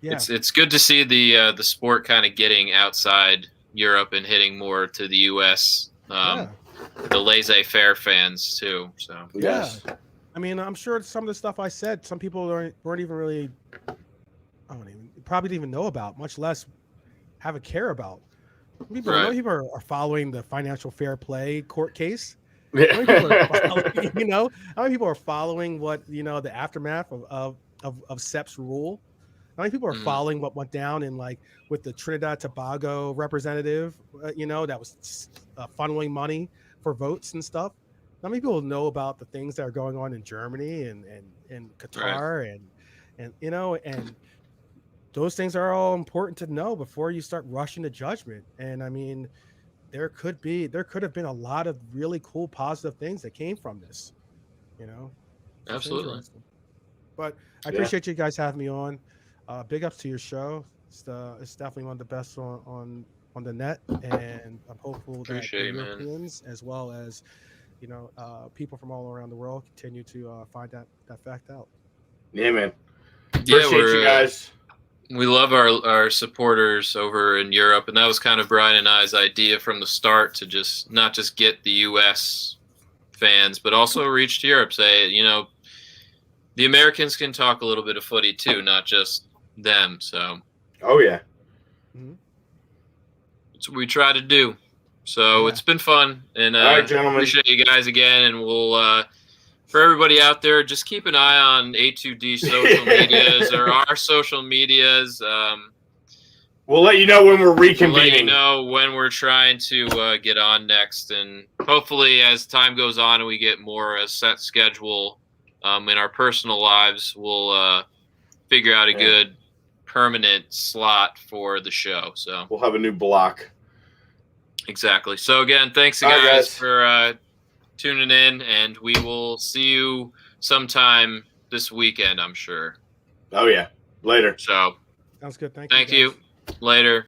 it's good to see the sport kind of getting outside Europe and hitting more to the US. The laissez-faire fans too. So I mean, I'm sure some of the stuff I said, some people weren't even really, probably didn't even know about, much less have a care about. People are following the financial fair play court case. How many people are following, how many people are following what the aftermath of Sepp's rule? How many people are following what went down in with the Trinidad Tobago representative, that was funneling money for votes and stuff? How many people know about the things that are going on in Germany and Qatar and those things are all important to know before you start rushing to judgment. And I mean, there could have been a lot of really cool, positive things that came from this, Absolutely. But I appreciate you guys having me on. Big ups to your show. It's definitely one of the best on the net, and I'm hopeful that Europeans, as well as people from all around the world, continue to find that fact out. Yeah, man. Appreciate you guys. We love our supporters over in Europe, and that was kind of Bryan and I's idea from the start, to not just get the U.S. fans, but also reach to Europe. Say, the Americans can talk a little bit of footy too, not just them. So, that's what we try to do. So it's been fun, and all right, gentlemen, appreciate you guys again, and we'll. For everybody out there, just keep an eye on A2D social medias or our social medias. We'll let you know when we're reconvening. We'll let you know when we're trying to get on next. And hopefully, as time goes on and we get more a set schedule in our personal lives, we'll figure out a good permanent slot for the show. So we'll have a new block. Exactly. So, again, thanks, guys, for tuning in, and we will see you sometime this weekend, I'm sure. Oh, yeah. Later. So, sounds good. Thank you. Later.